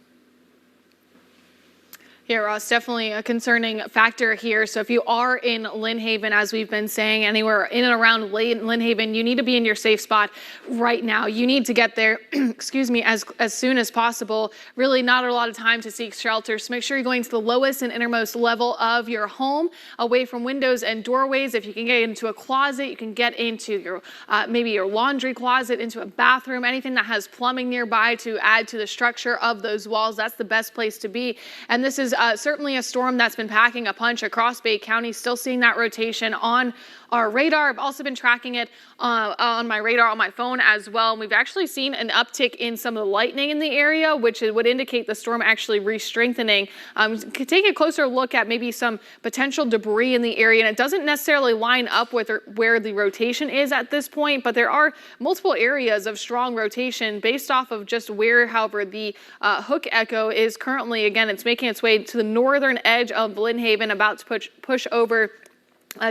Yeah, Ross, definitely a concerning factor here. So if you are in Lynn Haven, as we've been saying, anywhere in and around Lynn Haven, you need to be in your safe spot right now. You need to get there, excuse me, as soon as possible. Really not a lot of time to seek shelter. So make sure you're going to the lowest and innermost level of your home, away from windows and doorways. If you can get into a closet, you can get into your maybe your laundry closet, into a bathroom, anything that has plumbing nearby to add to the structure of those walls. That's the best place to be. And this is certainly a storm that's been packing a punch across Bay County. Still seeing that rotation on our radar. I've also been tracking it on my radar on my phone as well. And we've actually seen an uptick in some of the lightning in the area, which would indicate the storm actually re-strengthening. Take a closer look at maybe some potential debris in the area. And it doesn't necessarily line up with where the rotation is at this point, but there are multiple areas of strong rotation based off of just where, however, the hook echo is currently. Again, it's making its way to the northern edge of Lynn Haven, about to push over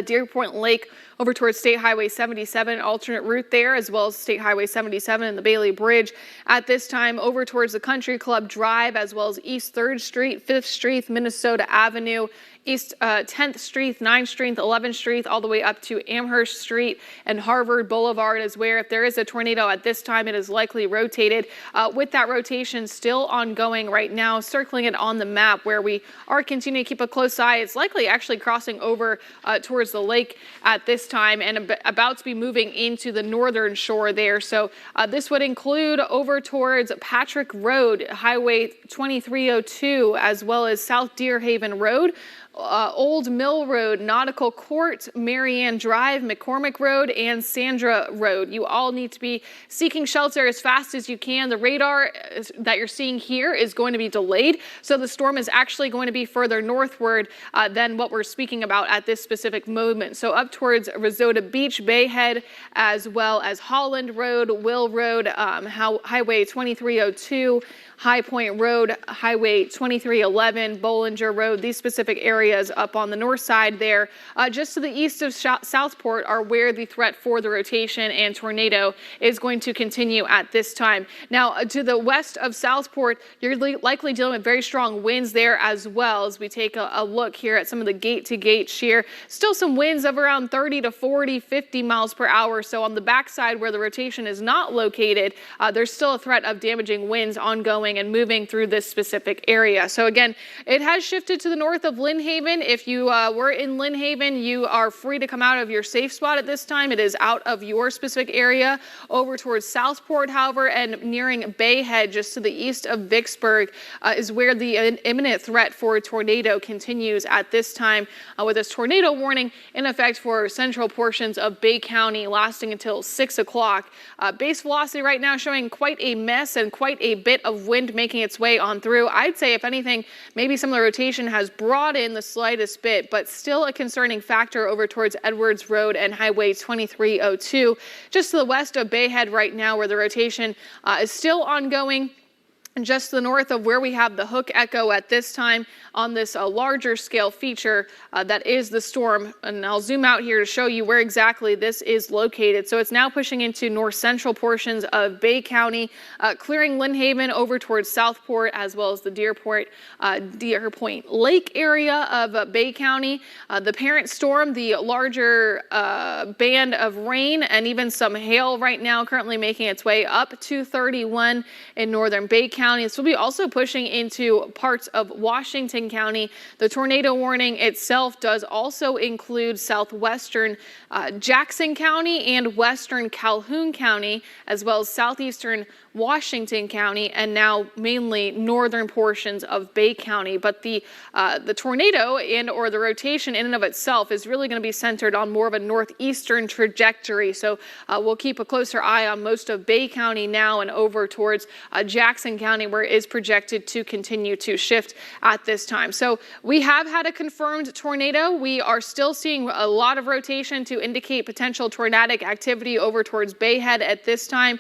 Deer Point Lake over towards State Highway 77, alternate route there, as well as State Highway 77 and the Bailey Bridge. At this time, over towards the Country Club Drive, as well as East 3rd Street, 5th Street, Minnesota Avenue, East 10th Street, 9th Street, 11th Street, all the way up to Amherst Street and Harvard Boulevard is where, if there is a tornado at this time, it is likely rotated. With that rotation still ongoing right now, circling it on the map where we are continuing to keep a close eye. It's likely actually crossing over towards the lake at this time and about to be moving into the northern shore there. So this would include over towards Patrick Road, Highway 2302, as well as South Deer Haven Road, Old Mill Road, Nautical Court, Marianne Drive, McCormick Road, and Sandra Road. You all need to be seeking shelter as fast as you can. The radar that you're seeing here is going to be delayed, so the storm is actually going to be further northward than what we're speaking about at this specific moment. So up towards Risotto Beach, Bayhead, as well as Holland Road, Will Road, Highway 2302, High Point Road, Highway 2311, Bollinger Road. These specific areas up on the north side there, just to the east of Southport, are where the threat for the rotation and tornado is going to continue at this time. Now, to the west of Southport, you're likely dealing with very strong winds there as well. As we take a look here at some of the gate-to-gate shear, still some winds of around 30 to 40, 50 miles per hour. So on the backside where the rotation is not located, there's still a threat of damaging winds ongoing and moving through this specific area. So again, it has shifted to the north of Lynn Haven. If you were in Lynn Haven, you are free to come out of your safe spot at this time. It is out of your specific area. Over towards Southport, however, and nearing Bayhead, just to the east of Vicksburg, is where the imminent threat for a tornado continues at this time, with this tornado warning in effect for central portions of Bay County, lasting until 6 o'clock. Base velocity right now showing quite a mess and quite a bit of wind making its way on through. I'd say, if anything, maybe some of the rotation has brought in the slightest bit, but still a concerning factor over towards Edwards Road and Highway 2302, just to the west of Bayhead right now, where the rotation is still ongoing. And just to the north of where we have the hook echo at this time on this larger scale feature that is the storm. And I'll zoom out here to show you where exactly this is located. So it's now pushing into north central portions of Bay County, clearing Lynn Haven over towards Southport, as well as the Deer Point Lake area of Bay County. The parent storm, the larger band of rain and even some hail right now currently making its way up to 31 in northern Bay County. This will be also pushing into parts of Washington County. The tornado warning itself does also include southwestern Jackson County and western Calhoun County, as well as southeastern Washington County, and now mainly northern portions of Bay County. But the tornado or the rotation in and of itself is really going to be centered on more of a northeastern trajectory. So we'll keep a closer eye on most of Bay County now and over towards Jackson County County, where it is projected to continue to shift at this time. So we have had a confirmed tornado. We are still seeing a lot of rotation to indicate potential tornadic activity over towards Bayhead at this time,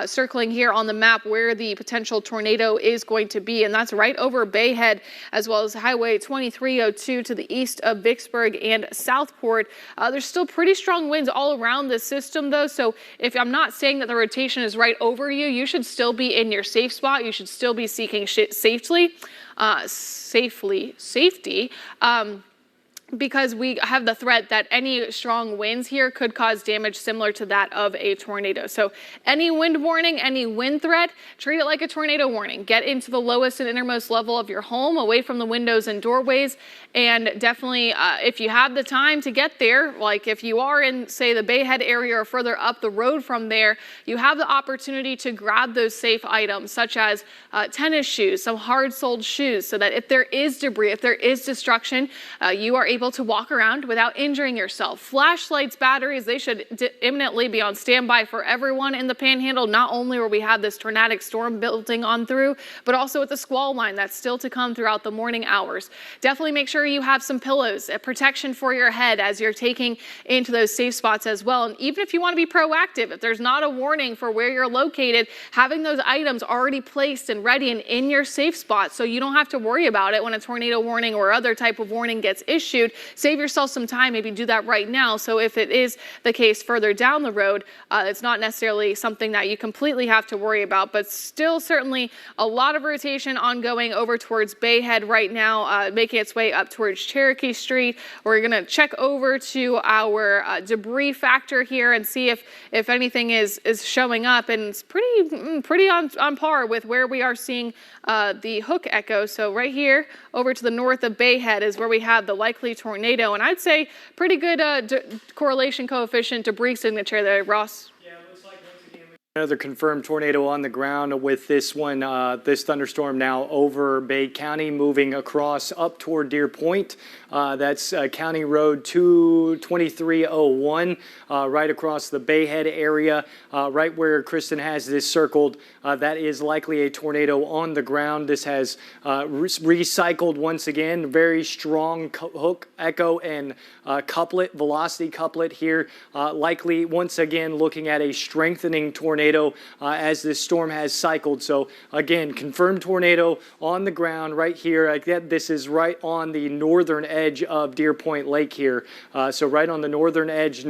circling here on the map where the potential tornado is going to be, and that's right over Bayhead, as well as Highway 2302 to the east of Vicksburg and Southport. There's still pretty strong winds all around the system, though, so if I'm not saying that the rotation is right over you, you should still be in your safe spot. You should still be seeking safety. Because we have the threat that any strong winds here could cause damage similar to that of a tornado. So any wind warning, any wind threat, treat it like a tornado warning. Get into the lowest and innermost level of your home, away from the windows and doorways, and definitely if you have the time to get there, like if you are in, say, the Bayhead area or further up the road from there, you have the opportunity to grab those safe items such as tennis shoes, some hard-soled shoes, so that if there is debris, if there is destruction, you are able to walk around without injuring yourself. Flashlights, batteries, they should imminently be on standby for everyone in the Panhandle, not only where we have this tornadic storm building on through, but also with the squall line that's still to come throughout the morning hours. Definitely make sure you have some pillows, a protection for your head as you're taking into those safe spots as well. And even if you want to be proactive, if there's not a warning for where you're located, having those items already placed and ready and in your safe spot so you don't have to worry about it when a tornado warning or other type of warning gets issued. Save yourself some time, maybe do that right now. So if it is the case further down the road, it's not necessarily something that you completely have to worry about, but still certainly a lot of rotation ongoing over towards Bayhead right now, making its way up towards Cherokee Street. We're going to check over to our debris factor here and see if anything is showing up, and it's pretty on par with where we are seeing the hook echo. So right here over to the north of Bayhead is where we have the likely tornado, and I'd say pretty good correlation coefficient debris signature there, Ross. Yeah, it looks like once again another confirmed tornado on the ground with this one, this thunderstorm now over Bay County, moving across up toward Deer Point. That's County Road 2301, right across the Bayhead area, right where Kristen has this circled. That is likely a tornado on the ground. This has recycled once again. Very strong hook, echo, and couplet, velocity couplet here. Likely once again looking at a strengthening tornado as this storm has cycled. So again, confirmed tornado on the ground right here. Again, this is right on the northern edge of Deer Point Lake here. So right on the northern edge,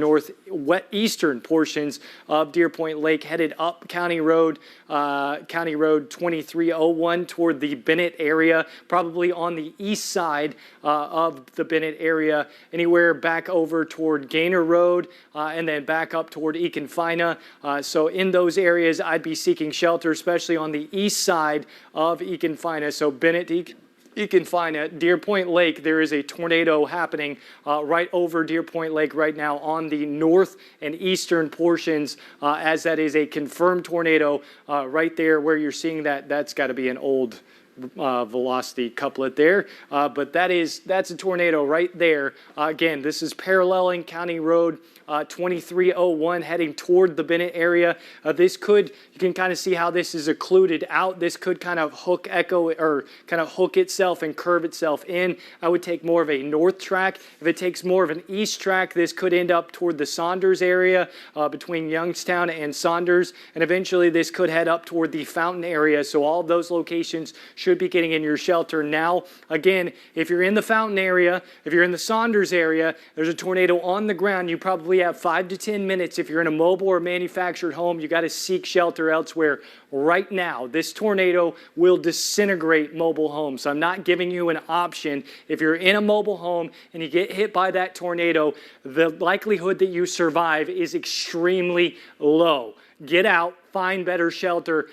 eastern portions of Deer Point Lake, headed up County Road 2301 toward the Bennett area, probably on the east side of the Bennett area, anywhere back over toward Gaynor Road and then back up toward Econfina. So in those areas, I'd be seeking shelter, especially on the east side of Econfina. So Bennett, Econfina, Deer Point Lake, there is a tornado happening right over Deer Point Lake right now on the north and eastern portions, as that is a confirmed tornado right there where you're seeing that. That's got to be an old velocity couplet there, but that's a tornado right there. Again, this is paralleling County Road 2301 heading toward the Bennett area. You can kind of see how this is occluded out. This could kind of hook itself and curve itself in. I would take more of a north track. If it takes more of an east track, this could end up toward the Saunders area between Youngstown and Saunders, and eventually this could head up toward the Fountain area. So all of those locations should be getting in your shelter now. Again, if you're in the Fountain area, if you're in the Saunders area, there's a tornado on the ground. You probably have 5 to 10 minutes. If you're in a mobile or manufactured home, you got to seek shelter elsewhere. Right now, this tornado will disintegrate mobile homes. So I'm not giving you an option. If you're in a mobile home and you get hit by that tornado, the likelihood that you survive is extremely low. Get out, find better shelter,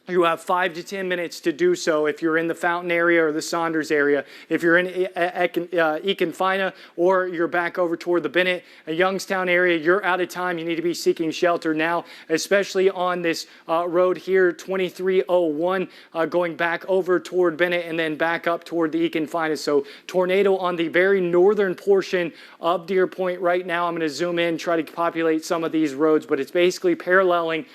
you have 5 to 10 minutes to do so if you're in the Fountain area or the Saunders area. If you're in Econfina or you're back over toward the Bennett, Youngstown area, you're out of time. You need to be seeking shelter now, especially on this road here, 2301, going back over toward Bennett and then back up toward the Econfina. So tornado on the very northern portion of Deer Point right now. I'm going to zoom in, try to populate some of these roads, but it's basically paralleling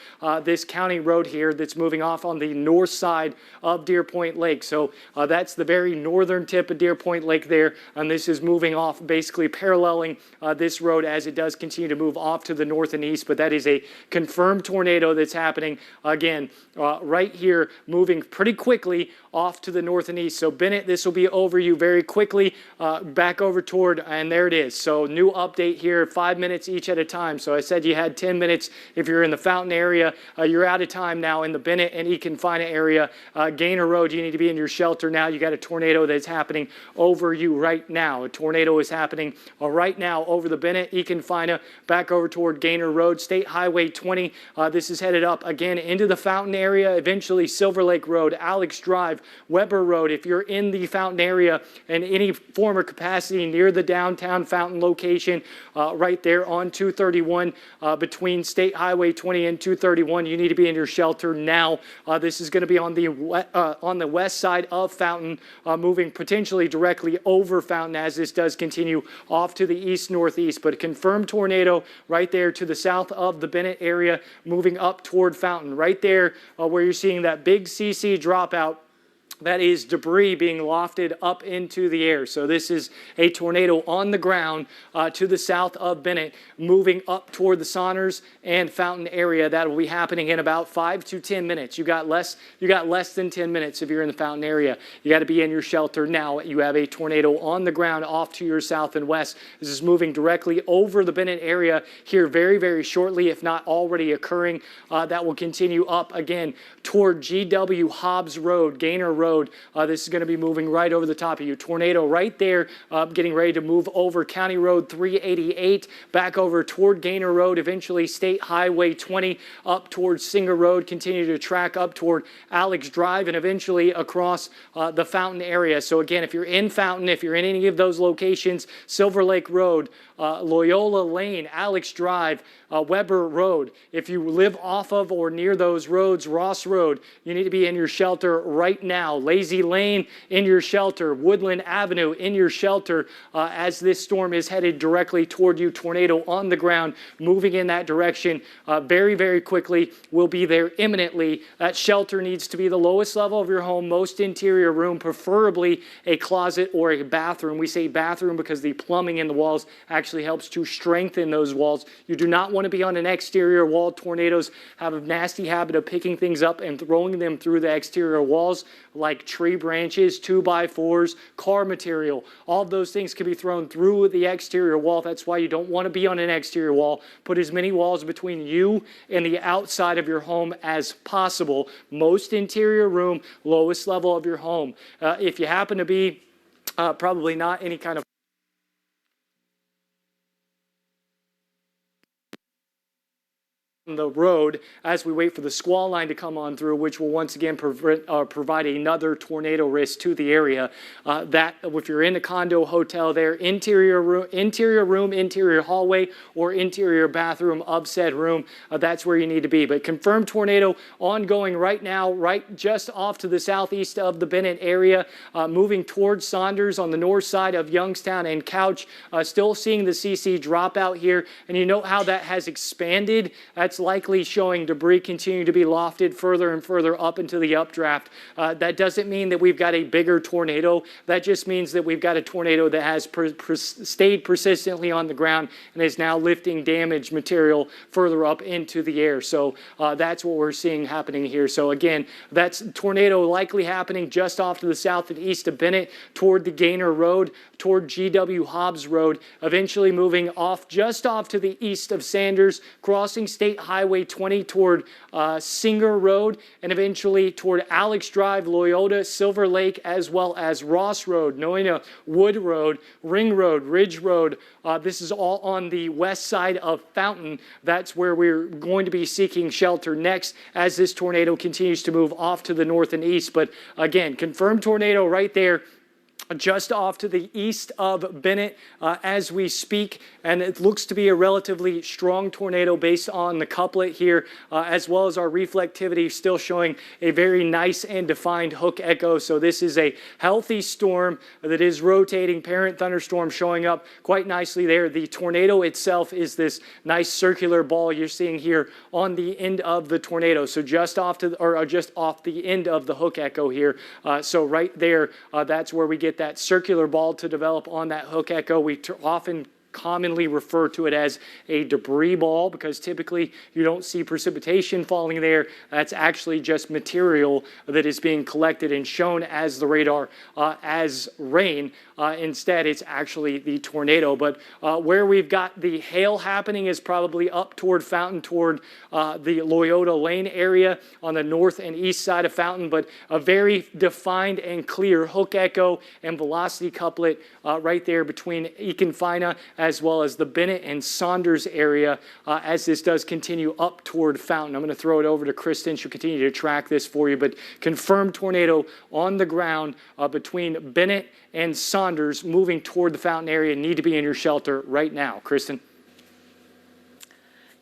this county road here that's moving off off on the north side of Deer Point Lake. So that's the very northern tip of Deer Point Lake there, and this is moving off, basically paralleling this road as it does continue to move off to the north and east. But that is a confirmed tornado that's happening again right here, moving pretty quickly off to the north and east. So Bennett, this will be over you very quickly, back over toward, and there it is. So new update here, 5 minutes each at a time. So I said you had 10 minutes if you're in the Fountain area. You're out of time now in the Bennett and Econfina area. Gaynor Road, you need to be in your shelter now. You got a tornado that's happening over you right now. A tornado is happening right now over the Bennett, Econfina, back over toward Gaynor Road, State Highway 20. This is headed up again into the Fountain area, eventually Silver Lake Road, Alex Drive, Weber Road. If you're in the Fountain area in any form or capacity near the downtown Fountain location, right there on 231 between State Highway 20 and 231, you need to be in your shelter now. This is going to be on the west side of Fountain, moving potentially directly over Fountain as this does continue off to the east-northeast. But a confirmed tornado right there to the south of the Bennett area, moving up toward Fountain. Right there where you're seeing that big CC dropout, that is debris being lofted up into the air. So this is a tornado on the ground to the south of Bennett, moving up toward the Saunders and Fountain area. That will be happening in about 5 to 10 minutes. You got less than 10 minutes if you're in the Fountain area. You got to be in your shelter now. You have a tornado on the ground off to your south and west. This is moving directly over the Bennett area here very, very shortly, if not already occurring. That will continue up again toward GW Hobbs Road, Gaynor Road. This is going to be moving right over the top of you. Tornado right there, getting ready to move over County Road 388, back over toward Gaynor Road, eventually State Highway 20, up towards Singer Road, continue to track up toward Alex Drive, and eventually across the Fountain area. So again, if you're in Fountain, if you're in any of those locations, Silver Lake Road, Loyola Lane, Alex Drive, Weber Road. If you live off of or near those roads, Ross Road, you need to be in your shelter right now. Lazy Lane, in your shelter. Woodland Avenue, in your shelter as this storm is headed directly toward you. Tornado on the ground, moving in that direction very, very quickly. Will be there imminently. That shelter needs to be the lowest level of your home, most interior room, preferably a closet or a bathroom. We say bathroom because the plumbing in the walls actually helps to strengthen those walls. You do not want to be on an exterior wall. Tornadoes have a nasty habit of picking things up and throwing them through the exterior walls, like tree branches, 2x4s, car material. All of those things can be thrown through the exterior wall. That's why you don't want to be on an exterior wall. Put as many walls between you and the outside of your home as possible. Most interior room, lowest level of your home. If you happen to be probably not any kind of the road as we wait for the squall line to come on through, which will once again provide another tornado risk to the area. That if you're in a condo, hotel there, interior room, interior hallway, or interior bathroom of said room, that's where you need to be. But confirmed tornado ongoing right now, right just off to the southeast of the Bennett area, moving towards Saunders on the north side of Youngstown and Couch. Still seeing the CC drop out here, and you know how that has expanded. That's likely showing debris continue to be lofted further and further up into the updraft. That doesn't mean that we've got a bigger tornado. That just means that we've got a tornado that has stayed persistently on the ground and is now lifting damaged material further up into the air. So that's what we're seeing happening here. So again, that's tornado likely happening just off to the south and east of Bennett toward the Gaynor Road, toward GW Hobbs Road, eventually moving off just off to the east of Sanders, crossing State Highway 20 toward Singer Road, and eventually toward Alex Drive, Loyola, Silver Lake, as well as Ross Road, Noina, Wood Road, Ring Road, Ridge Road. This is all on the west side of Fountain. That's where we're going to be seeking shelter next as this tornado continues to move off to the north and east. But again, confirmed tornado right there. just off to the east of Bennett as we speak, and it looks to be a relatively strong tornado based on the couplet here, as well as our reflectivity still showing a very nice and defined hook echo. So this is a healthy storm that is rotating, parent thunderstorm showing up quite nicely there. The tornado itself is this nice circular ball you're seeing here on the end of the tornado. So just off the end of the hook echo here. So right there, that's where we get that circular ball to develop on that hook echo. We often commonly refer to it as a debris ball because typically you don't see precipitation falling there. That's actually just material that is being collected and shown as the radar as rain. Instead, it's actually the tornado. But where we've got the hail happening is probably up toward Fountain, toward the Loyola Lane area on the north and east side of Fountain, but a very defined and clear hook echo and velocity couplet right there between Econfina as well as the Bennett and Saunders area as this does continue up toward Fountain. I'm going to throw it over to Kristen. She'll continue to track this for you, but confirmed tornado on the ground between Bennett and Saunders moving toward the Fountain area. Need to be in your shelter right now. Kristen.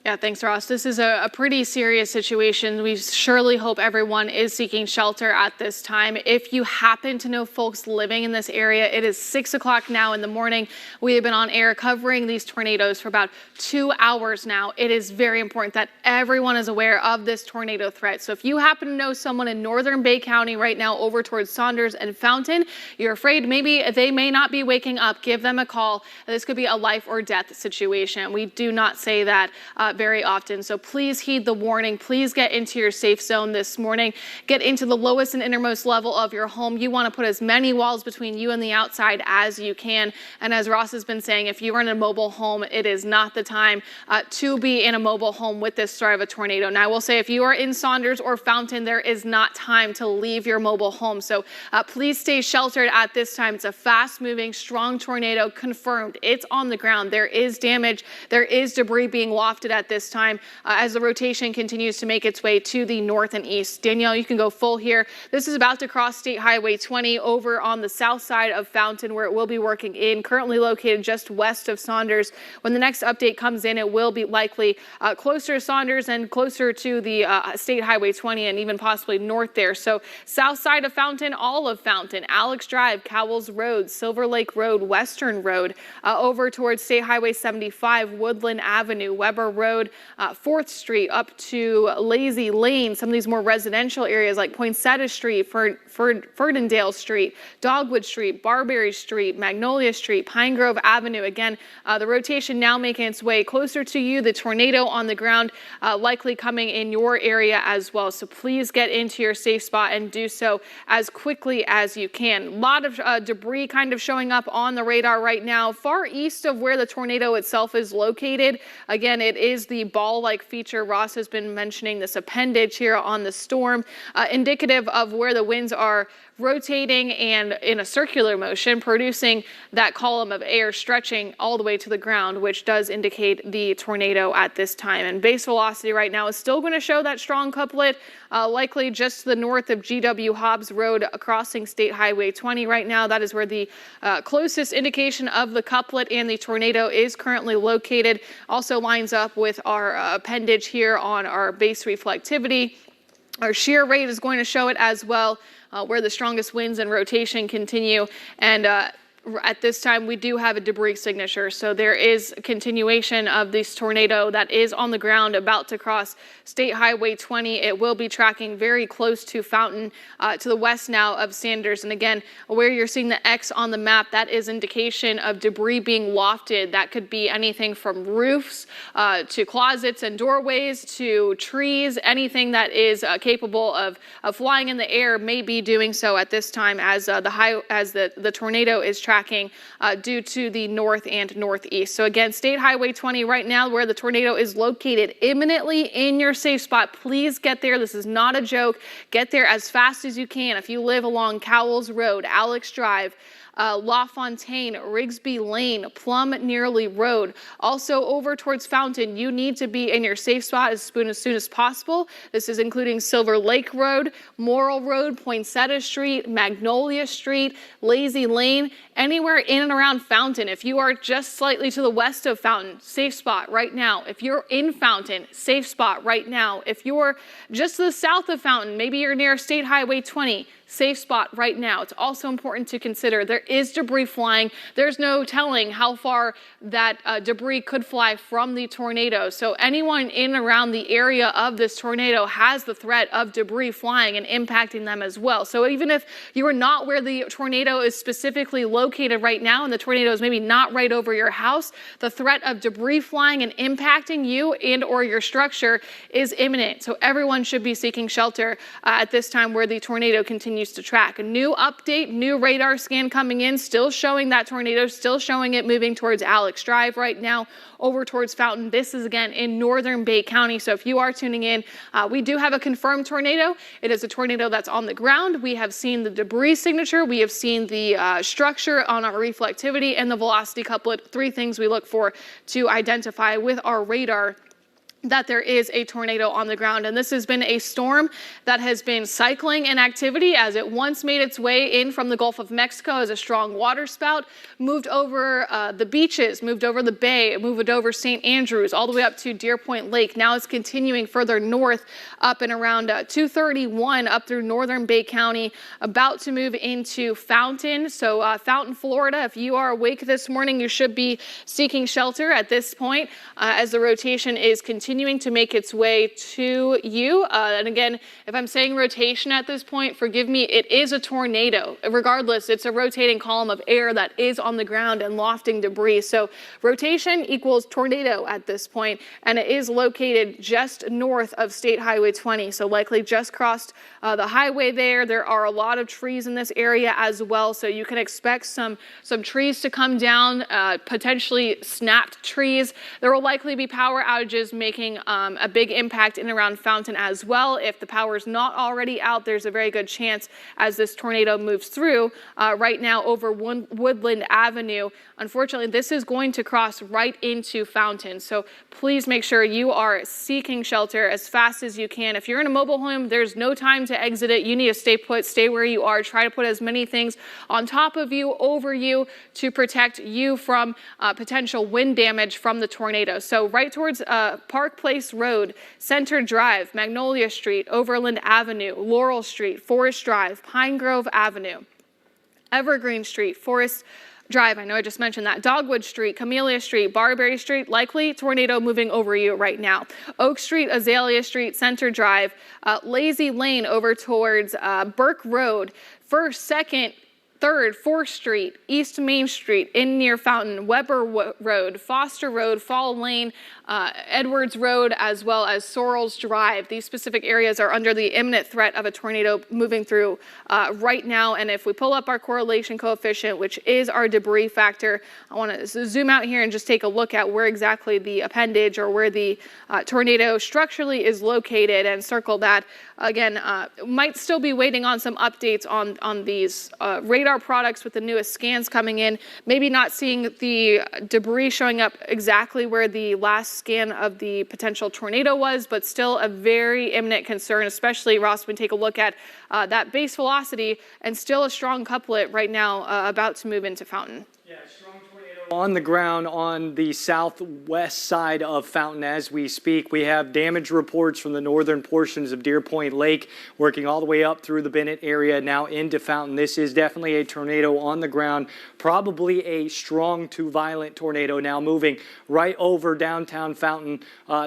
Yeah, thanks, Ross. This is a pretty serious situation. We surely hope everyone is seeking shelter at this time. If you happen to know folks living in this area, it is 6 o'clock now in the morning. We have been on air covering these tornadoes for about 2 hours now. It is very important that everyone is aware of this tornado threat. So if you happen to know someone in northern Bay County right now over towards Saunders and Fountain, you're afraid maybe they may not be waking up, give them a call. This could be a life or death situation. We do not say that very often. So please heed the warning. Please get into your safe zone this morning. Get into the lowest and innermost level of your home. You want to put as many walls between you and the outside as you can. And as Ross has been saying, if you are in a mobile home, it is not the time to be in a mobile home with this threat of a tornado. Now, I will say if you are in Saunders or Fountain, there is not time to leave your mobile home. So please stay sheltered at this time. It's a fast-moving, strong tornado confirmed. It's on the ground. There is damage. There is debris being wafted at this time as the rotation continues to make its way to the north and east. Danielle, you can go full here. This is about to cross State Highway 20 over on the south side of Fountain where it will be working in, currently located just west of Saunders. When the next update comes in, it will be likely closer to Saunders and closer to the State Highway 20 and even possibly north there. So south side of Fountain, all of Fountain, Alex Drive, Cowles Road, Silver Lake Road, Western Road, over towards State Highway 75, Woodland Avenue, Weber Road, 4th Street up to Lazy Lane, some of these more residential areas like Poinsettia Street, Ferdendale Street, Dogwood Street, Barberry Street, Magnolia Street, Pine Grove Avenue. Again, the rotation now making its way closer to you, the tornado on the ground likely coming in your area as well. So please get into your safe spot and do so as quickly as you can. A lot of debris kind of showing up on the radar right now, far east of where the tornado itself is located. Again, it is the ball-like feature. Ross has been mentioning this appendage here on the storm, indicative of where the winds are rotating and in a circular motion, producing that column of air stretching all the way to the ground, which does indicate the tornado at this time. And base velocity right now is still going to show that strong couplet, likely just to the north of GW Hobbs Road, crossing State Highway 20 right now. That is where the closest indication of the couplet and the tornado is currently located. Also lines up with our appendage here on our base reflectivity. Our shear rate is going to show it as well, where the strongest winds and rotation continue. And at this time, we do have a debris signature. So there is a continuation of this tornado that is on the ground about to cross State Highway 20. It will be tracking very close to Fountain, to the west now of Sanders. And again, where you're seeing the X on the map, that is indication of debris being wafted. That could be anything from roofs to closets and doorways to trees. Anything that is capable of flying in the air may be doing so at this time as the tornado is tracking due to the north and northeast. So again, State Highway 20 right now where the tornado is located, imminently in your safe spot. Please get there. This is not a joke. Get there as fast as you can. If you live along Cowles Road, Alex Drive, LaFontaine, Rigsby Lane, Plum Nearly Road. Also over towards Fountain, you need to be in your safe spot as soon as possible. This is including Silver Lake Road, Morrill Road, Poinsettia Street, Magnolia Street, Lazy Lane, anywhere in and around Fountain. If you are just slightly to the west of Fountain, safe spot right now. If you're in Fountain, safe spot right now. If you're just to the south of Fountain, maybe you're near State Highway 20, safe spot right now. It's also important to consider there is debris flying. There's no telling how far that debris could fly from the tornado. So anyone in and around the area of this tornado has the threat of debris flying and impacting them as well. So even if you are not where the tornado is specifically located right now and the tornado is maybe not right over your house, the threat of debris flying and impacting you and or your structure is imminent. So everyone should be seeking shelter at this time where the tornado continues to track. A new update, new radar scan coming in, still showing that tornado, still showing it moving towards Alex Drive right now, over towards Fountain. This is again in northern Bay County. So if you are tuning in, we do have a confirmed tornado. It is a tornado that's on the ground. We have seen the debris signature. We have seen the structure on our reflectivity and the velocity couplet. Three things we look for to identify with our radar that there is a tornado on the ground. And this has been a storm that has been cycling in activity as it once made its way in from the Gulf of Mexico as a strong water spout, moved over the beaches, moved over the bay, moved over St. Andrews, all the way up to Deer Point Lake. Now it's continuing further north up and around 231 up through northern Bay County, about to move into Fountain. So Fountain, Florida, if you are awake this morning, you should be seeking shelter at this point as the rotation is continuing to make its way to you. And again, if I'm saying rotation at this point, forgive me, it is a tornado. Regardless, it's a rotating column of air that is on the ground and lofting debris. So rotation equals tornado at this point, and it is located just north of State Highway 20. So likely just crossed the highway there. There are a lot of trees in this area as well. So you can expect some trees to come down, potentially snapped trees. There will likely be power outages making a big impact in and around Fountain as well. If the power is not already out, there's a very good chance as this tornado moves through right now over Woodland Avenue. Unfortunately, this is going to cross right into Fountain. So please make sure you are seeking shelter as fast as you can. If you're in a mobile home, there's no time to exit it. You need to stay put, stay where you are. Try to put as many things on top of you, over you, to protect you from potential wind damage from the tornado. So right towards Park Place Road, Center Drive, Magnolia Street, Overland Avenue, Laurel Street, Forest Drive, Pine Grove Avenue, Evergreen Street, Forest Drive, I know I just mentioned that, Dogwood Street, Camellia Street, Barberry Street, likely tornado moving over you right now. Oak Street, Azalea Street, Center Drive, Lazy Lane over towards Burke Road, 1st, 2nd, 3rd, 4th Street, East Main Street, in near Fountain, Weber Road, Foster Road, Fall Lane, Edwards Road, as well as Sorrells Drive. These specific areas are under the imminent threat of a tornado moving through right now. And if we pull up our correlation coefficient, which is our debris factor, I want to zoom out here and just take a look at where exactly the appendage or where the tornado structurally is located and circle that. Again, might still be waiting on some updates on these radar products with the newest scans coming in. Maybe not seeing the debris showing up exactly where the last scan of the potential tornado was, but still a very imminent concern, especially, Ross, when we take a look at that base velocity and still a strong couplet right now about to move into Fountain. Yeah, strong tornado on the ground on the southwest side of Fountain as we speak. We have damage reports from the northern portions of Deer Point Lake working all the way up through the Bennett area now into Fountain. This is definitely a tornado on the ground, probably a strong to violent tornado now moving right over downtown Fountain.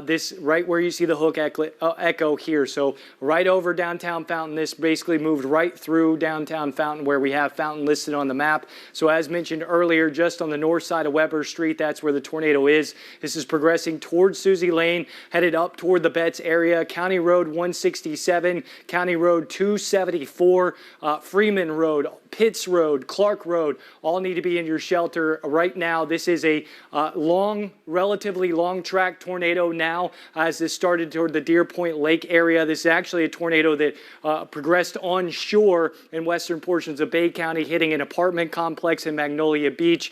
This right where you see the hook echo here. So right over downtown Fountain, this basically moved right through downtown Fountain where we have Fountain listed on the map. So as mentioned earlier, just on the north side side of Weber Street. That's where the tornado is. This is progressing towards Susie Lane, headed up toward the Betts area. County Road 167, County Road 274, Freeman Road, Pitts Road, Clark Road, all need to be in your shelter right now. This is a relatively long track tornado now as this started toward the Deer Point Lake area. This is actually a tornado that progressed onshore in western portions of Bay County, hitting an apartment complex in Magnolia Beach.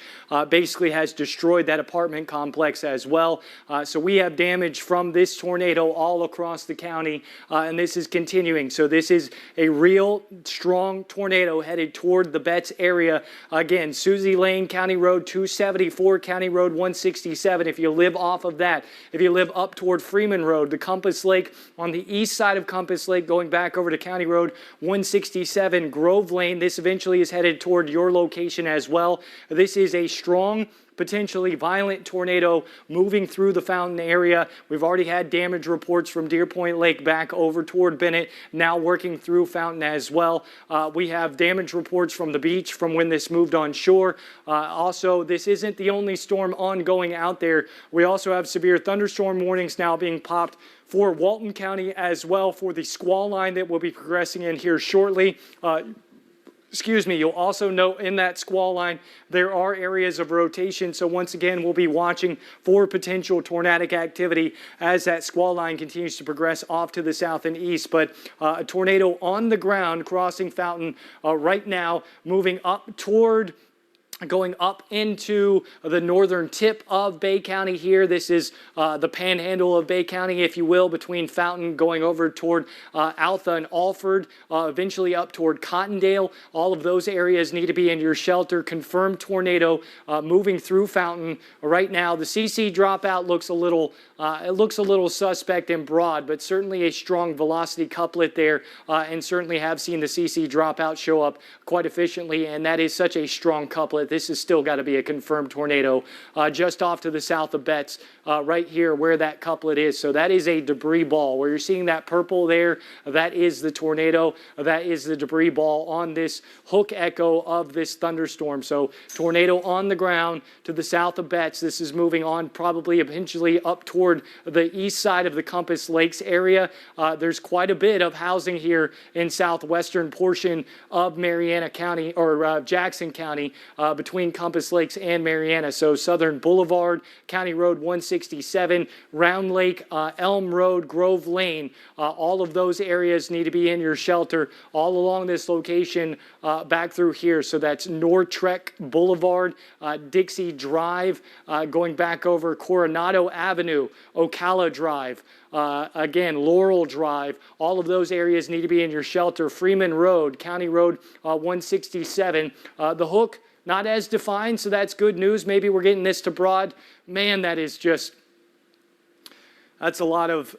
Basically has destroyed that apartment complex as well. So we have damage from this tornado all across the county, and this is continuing. So this is a real strong tornado headed toward the Betts area. Again, Susie Lane, County Road 274, County Road 167. If you live off of that, if you live up toward Freeman Road, the Compass Lake, on the east side of Compass Lake, going back over to County Road 167, Grove Lane, this eventually is headed toward your location as well. This is a strong, potentially violent tornado moving through the Fountain area. We've already had damage reports from Deer Point Lake back over toward Bennett, now working through Fountain as well. We have damage reports from the beach from when this moved on shore. Also, this isn't the only storm ongoing out there. We also have severe thunderstorm warnings now being popped for Walton County as well for the squall line that will be progressing in here shortly. You'll also note in that squall line, there are areas of rotation. So once again, we'll be watching for potential tornadic activity as that squall line continues to progress off to the south and east. But a tornado on the ground crossing Fountain right now, moving up toward going up into the northern tip of Bay County here. This is the panhandle of Bay County, if you will, between Fountain going over toward Alpha and Alford, eventually up toward Cottondale. All of those areas need to be in your shelter. Confirmed tornado moving through Fountain right now. The CC dropout looks a little suspect and broad, but certainly a strong velocity couplet there, and certainly have seen the CC dropout show up quite efficiently, and that is such a strong couplet. This has still got to be a confirmed tornado just off to the south of Betts, right here where that couplet is. So that is a debris ball. Where you're seeing that purple there, that is the tornado. That is the debris ball on this hook echo of this thunderstorm. So tornado on the ground to the south of Betts. This is moving on probably eventually up toward the east side of the Compass Lakes area. There's quite a bit of housing here in southwestern portion of Mariana County, or Jackson County, between Compass Lakes and Mariana. So Southern Boulevard, County Road 167, Round Lake, Elm Road, Grove Lane, all of those areas need to be in your shelter all along this location back through here. So that's Nortrek Boulevard, Dixie Drive, going back over Coronado Avenue, Ocala Drive, again, Laurel Drive. All of those areas need to be in your shelter. Freeman Road, County Road 167. The hook, not as defined, so that's good news. Maybe we're getting this to broad. Man, that is just, that's a lot of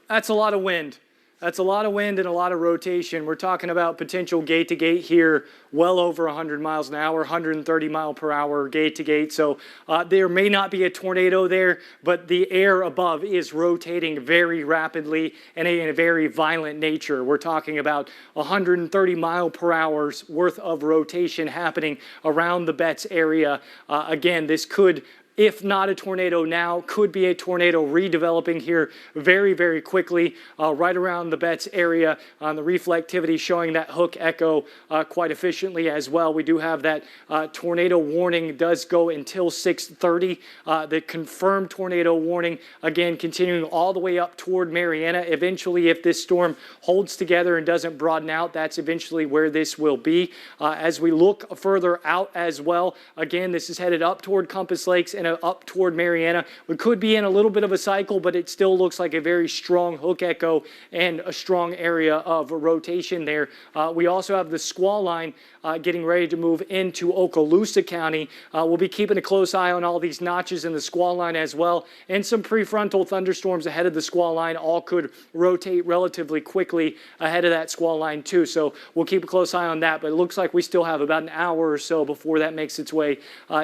wind. That's a lot of wind and a lot of rotation. We're talking about potential gate to gate here, well over 100 miles an hour, 130 mile per hour gate to gate. So there may not be a tornado there, but the air above is rotating very rapidly and in a very violent nature. We're talking about 130 mile per hour's worth of rotation happening around the Betts area. Again, this could, if not a tornado now, could be a tornado redeveloping here very, very quickly right around the Betts area. The reflectivity showing that hook echo quite efficiently as well. We do have that tornado warning does go until 6:30. The confirmed tornado warning, again, continuing all the way up toward Mariana. Eventually, if this storm holds together and doesn't broaden out, that's eventually where this will be. As we look further out as well, again, this is headed up toward Compass Lakes and up toward Mariana. We could be in a little bit of a cycle, but it still looks like a very strong hook echo and a strong area of rotation there. We also have the squall line getting ready to move into Okaloosa County. We'll be keeping a close eye on all these notches in the squall line as well, and some prefrontal thunderstorms ahead of the squall line all could rotate relatively quickly ahead of that squall line too. So we'll keep a close eye on that, but it looks like we still have about an hour or so before that makes its way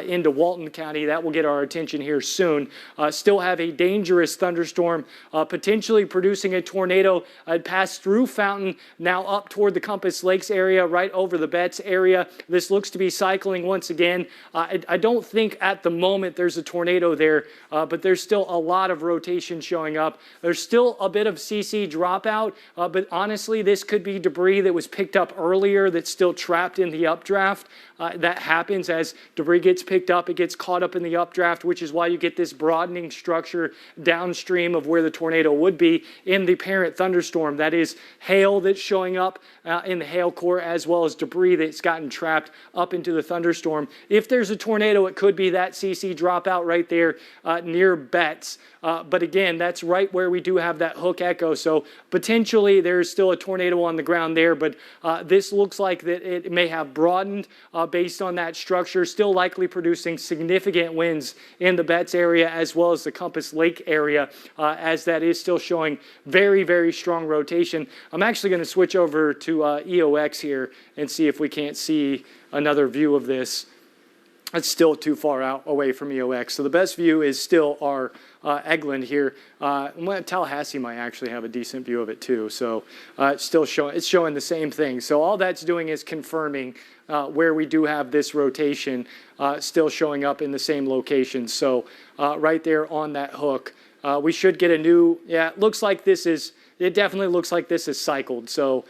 into Walton County. That will get our attention here soon. Still have a dangerous thunderstorm, potentially producing a tornado. Passed through Fountain, now up toward the Compass Lakes area, right over the Betts area. This looks to be cycling once again. I don't think at the moment there's a tornado there, but there's still a lot of rotation showing up. There's still a bit of CC dropout, but honestly, this could be debris that was picked up earlier that's still trapped in the updraft. That happens as debris gets picked up, it gets caught up in the updraft, which is why you get this broadening structure downstream of where the tornado would be in the parent thunderstorm. That is hail that's showing up in the hail core, as well as debris that's gotten trapped up into the thunderstorm. If there's a tornado, it could be that CC dropout right there near Betts. But again, that's right where we do have that hook echo. So potentially there's still a tornado on the ground there, but this looks like that it may have broadened based on that structure, still likely producing significant winds in the Betts area as well as the Compass Lake area, as that is still showing very, very strong rotation. I'm actually going to switch over to EOX here and see if we can't see another view of this. It's still too far out away from EOX. So the best view is still our Eglin here. Tallahassee might actually have a decent view of it too. So it's still showing the same thing. So all that's doing is confirming where we do have this rotation still showing up in the same location. So right there on that hook, we should get a new, it looks like this is, it definitely looks like this is cycled. So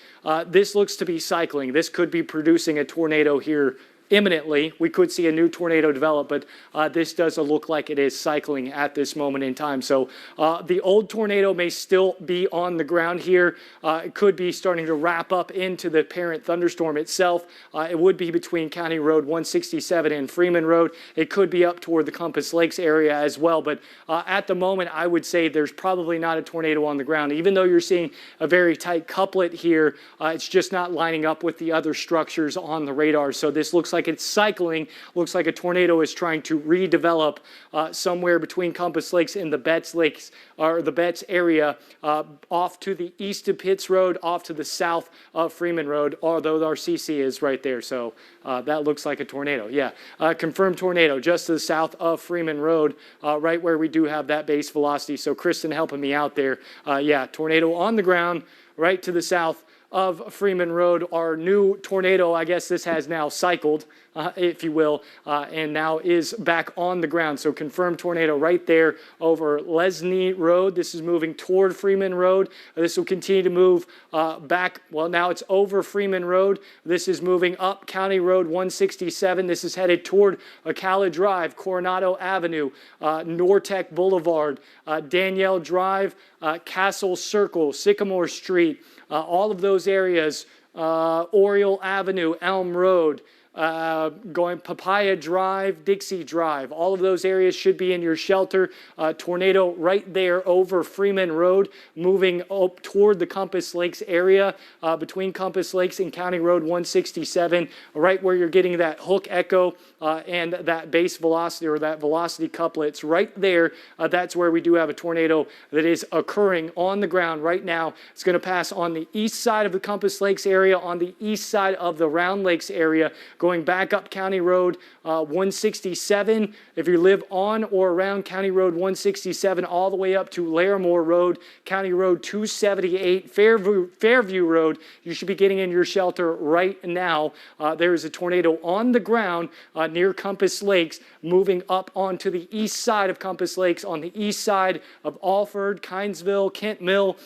this looks to be cycling. This could be producing a tornado here imminently. We could see a new tornado develop, but this does look like it is cycling at this moment in time. So the old tornado may still be on the ground here. It could be starting to wrap up into the parent thunderstorm itself. It would be between County Road 167 and Freeman Road. It could be up toward the Compass Lakes area as well, but at the moment I would say there's probably not a tornado on the ground. Even though you're seeing a very tight couplet here, it's just not lining up with the other structures on the radar. So this looks like it's cycling. Looks like a tornado is trying to redevelop somewhere between Compass Lakes and the Betts Lakes, or the Betts area, off to the east of Pitts Road, off to the south of Freeman Road, although our CC is right there. So that looks like a tornado. Yeah, confirmed tornado just to the south of Freeman Road, right where we do have that base velocity. So Kristen helping me out there. Yeah, tornado on the ground right to the south of Freeman Road. Our new tornado, I guess this has now cycled, if you will, and now is back on the ground. So confirmed tornado right there over Lesney Road. This is moving toward Freeman Road. This will continue to move back. Well, now it's over Freeman Road. This is moving up County Road 167. This is headed toward Ocala Drive, Coronado Avenue, Nortec Boulevard, Danielle Drive, Castle Circle, Sycamore Street, all of those areas, Oriole Avenue, Elm Road, going Papaya Drive, Dixie Drive. All of those areas should be in your shelter. Tornado right there over Freeman Road, moving up toward the Compass Lakes area, between Compass Lakes and County Road 167, right where you're getting that hook echo and that base velocity, or that velocity couplets right there. That's where we do have a tornado that is occurring on the ground right now. It's going to pass on the east side of the Compass Lakes area, on the east side of the Round Lakes area, going back up County Road 167. If you live on or around County Road 167, all the way up to Larimore Road, County Road 278, Fairview Road, you should be getting in your shelter right now. There is a tornado on the ground near Compass Lakes, moving up onto the east side of Compass Lakes, on the east side of Alford, Kinesville, Kent Mill,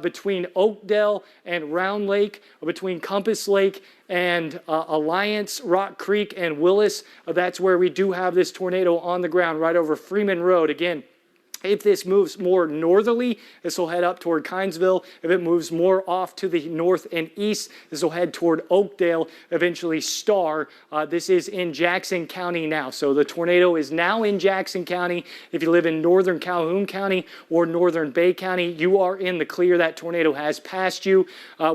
between Oakdale and Round Lake, between Compass Lake and Alliance, Rock Creek, and Willis. That's where we do have this tornado on the ground, right over Freeman Road. Again, if this moves more northerly, this will head up toward Kinesville. If it moves more off to the north and east, this will head toward Oakdale, eventually Star. This is in Jackson County now. So the tornado is now in Jackson County. If you live in northern Calhoun County or northern Bay County, you are in the clear. That tornado has passed you.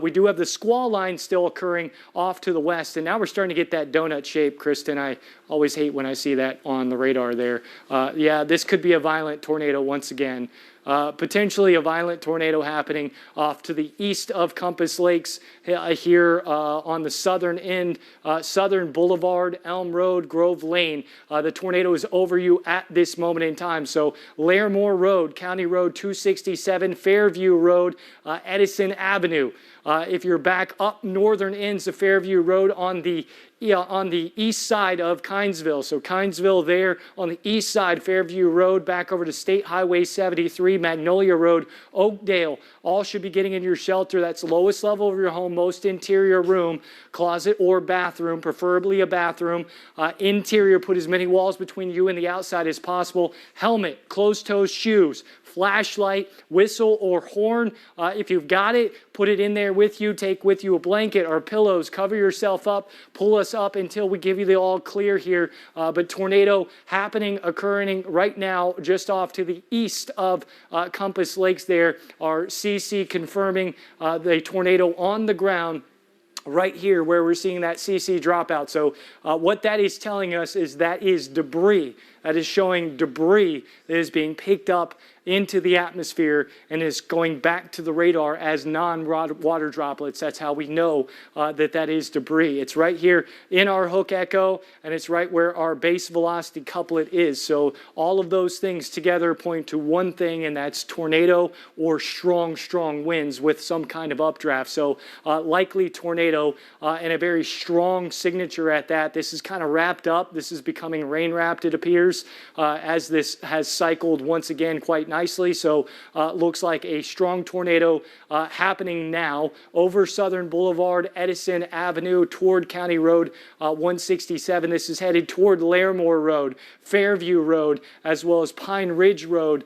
We do have the squall line still occurring off to the west, and now we're starting to get that donut shape, Kristen. I always hate when I see that on the radar there. Yeah, this could be a violent tornado once again. potentially a violent tornado happening off to the east of Compass Lakes here on the southern end, Southern Boulevard, Elm Road, Grove Lane. The tornado is over you at this moment in time. So Larimore Road, County Road 267, Fairview Road, Edison Avenue. If you're back up northern ends of Fairview Road on the east side of Kinesville. So Kinesville there on the east side, Fairview Road, back over to State Highway 73, Magnolia Road, Oakdale, all should be getting in your shelter. That's lowest level of your home, most interior room, closet or bathroom, preferably a bathroom. Interior, put as many walls between you and the outside as possible. Helmet, closed-toed shoes, flashlight, whistle, or horn. If you've got it, put it in there with you. Take with you a blanket or pillows. Cover yourself up. Pull us up until we give you the all clear here. But tornado occurring right now just off to the east of Compass Lakes there. Our CC confirming the tornado on the ground right here where we're seeing that CC dropout. So what that is telling us is that is debris. That is showing debris that is being picked up into the atmosphere and is going back to the radar as non-water droplets. That's how we know that is debris. It's right here in our hook echo, and it's right where our base velocity couplet is. So all of those things together point to one thing, and that's tornado or strong, strong winds with some kind of updraft. So likely tornado and a very strong signature at that. This is kind of wrapped up. This is becoming rain wrapped, it appears, as this has cycled once again quite nicely. So looks like a strong tornado happening now over Southern Boulevard, Edison Avenue toward County Road 167. This is headed toward Larimore Road, Fairview Road, as well as Pine Ridge Road,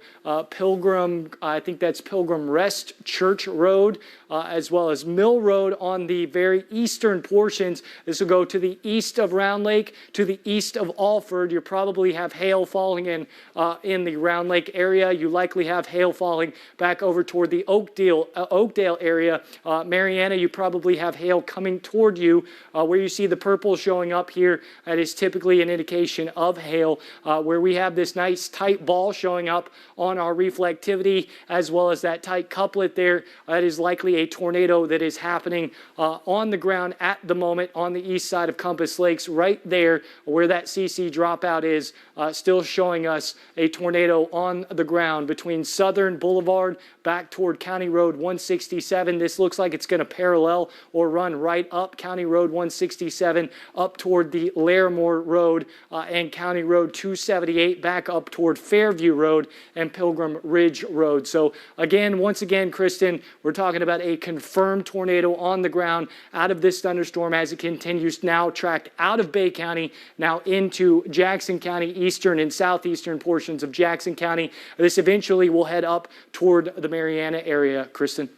Pilgrim, I think that's Pilgrim Rest Church Road, as well as Mill Road on the very eastern portions. This will go to the east of Round Lake, to the east of Alford. You probably have hail falling in the Round Lake area. You likely have hail falling back over toward the Oakdale area. Mariana, you probably have hail coming toward you. Where you see the purple showing up here, that is typically an indication of hail. Where we have this nice tight ball showing up on our reflectivity, as well as that tight couplet there, that is likely a tornado that is happening on the ground at the moment on the east side of Compass Lakes, right there where that CC dropout is, still showing us a tornado on the ground between Southern Boulevard back toward County Road 167. This looks like it's going to parallel or run right up County Road 167 up toward the Larimore Road and County Road 278 back up toward Fairview Road and Pilgrim Ridge Road. So again, once again, Kristen, we're talking about a confirmed tornado on the ground out of this thunderstorm as it continues now tracked out of Bay County, now into Jackson County, eastern and southeastern portions of Jackson County. This eventually will head up toward the Mariana area, Kristen.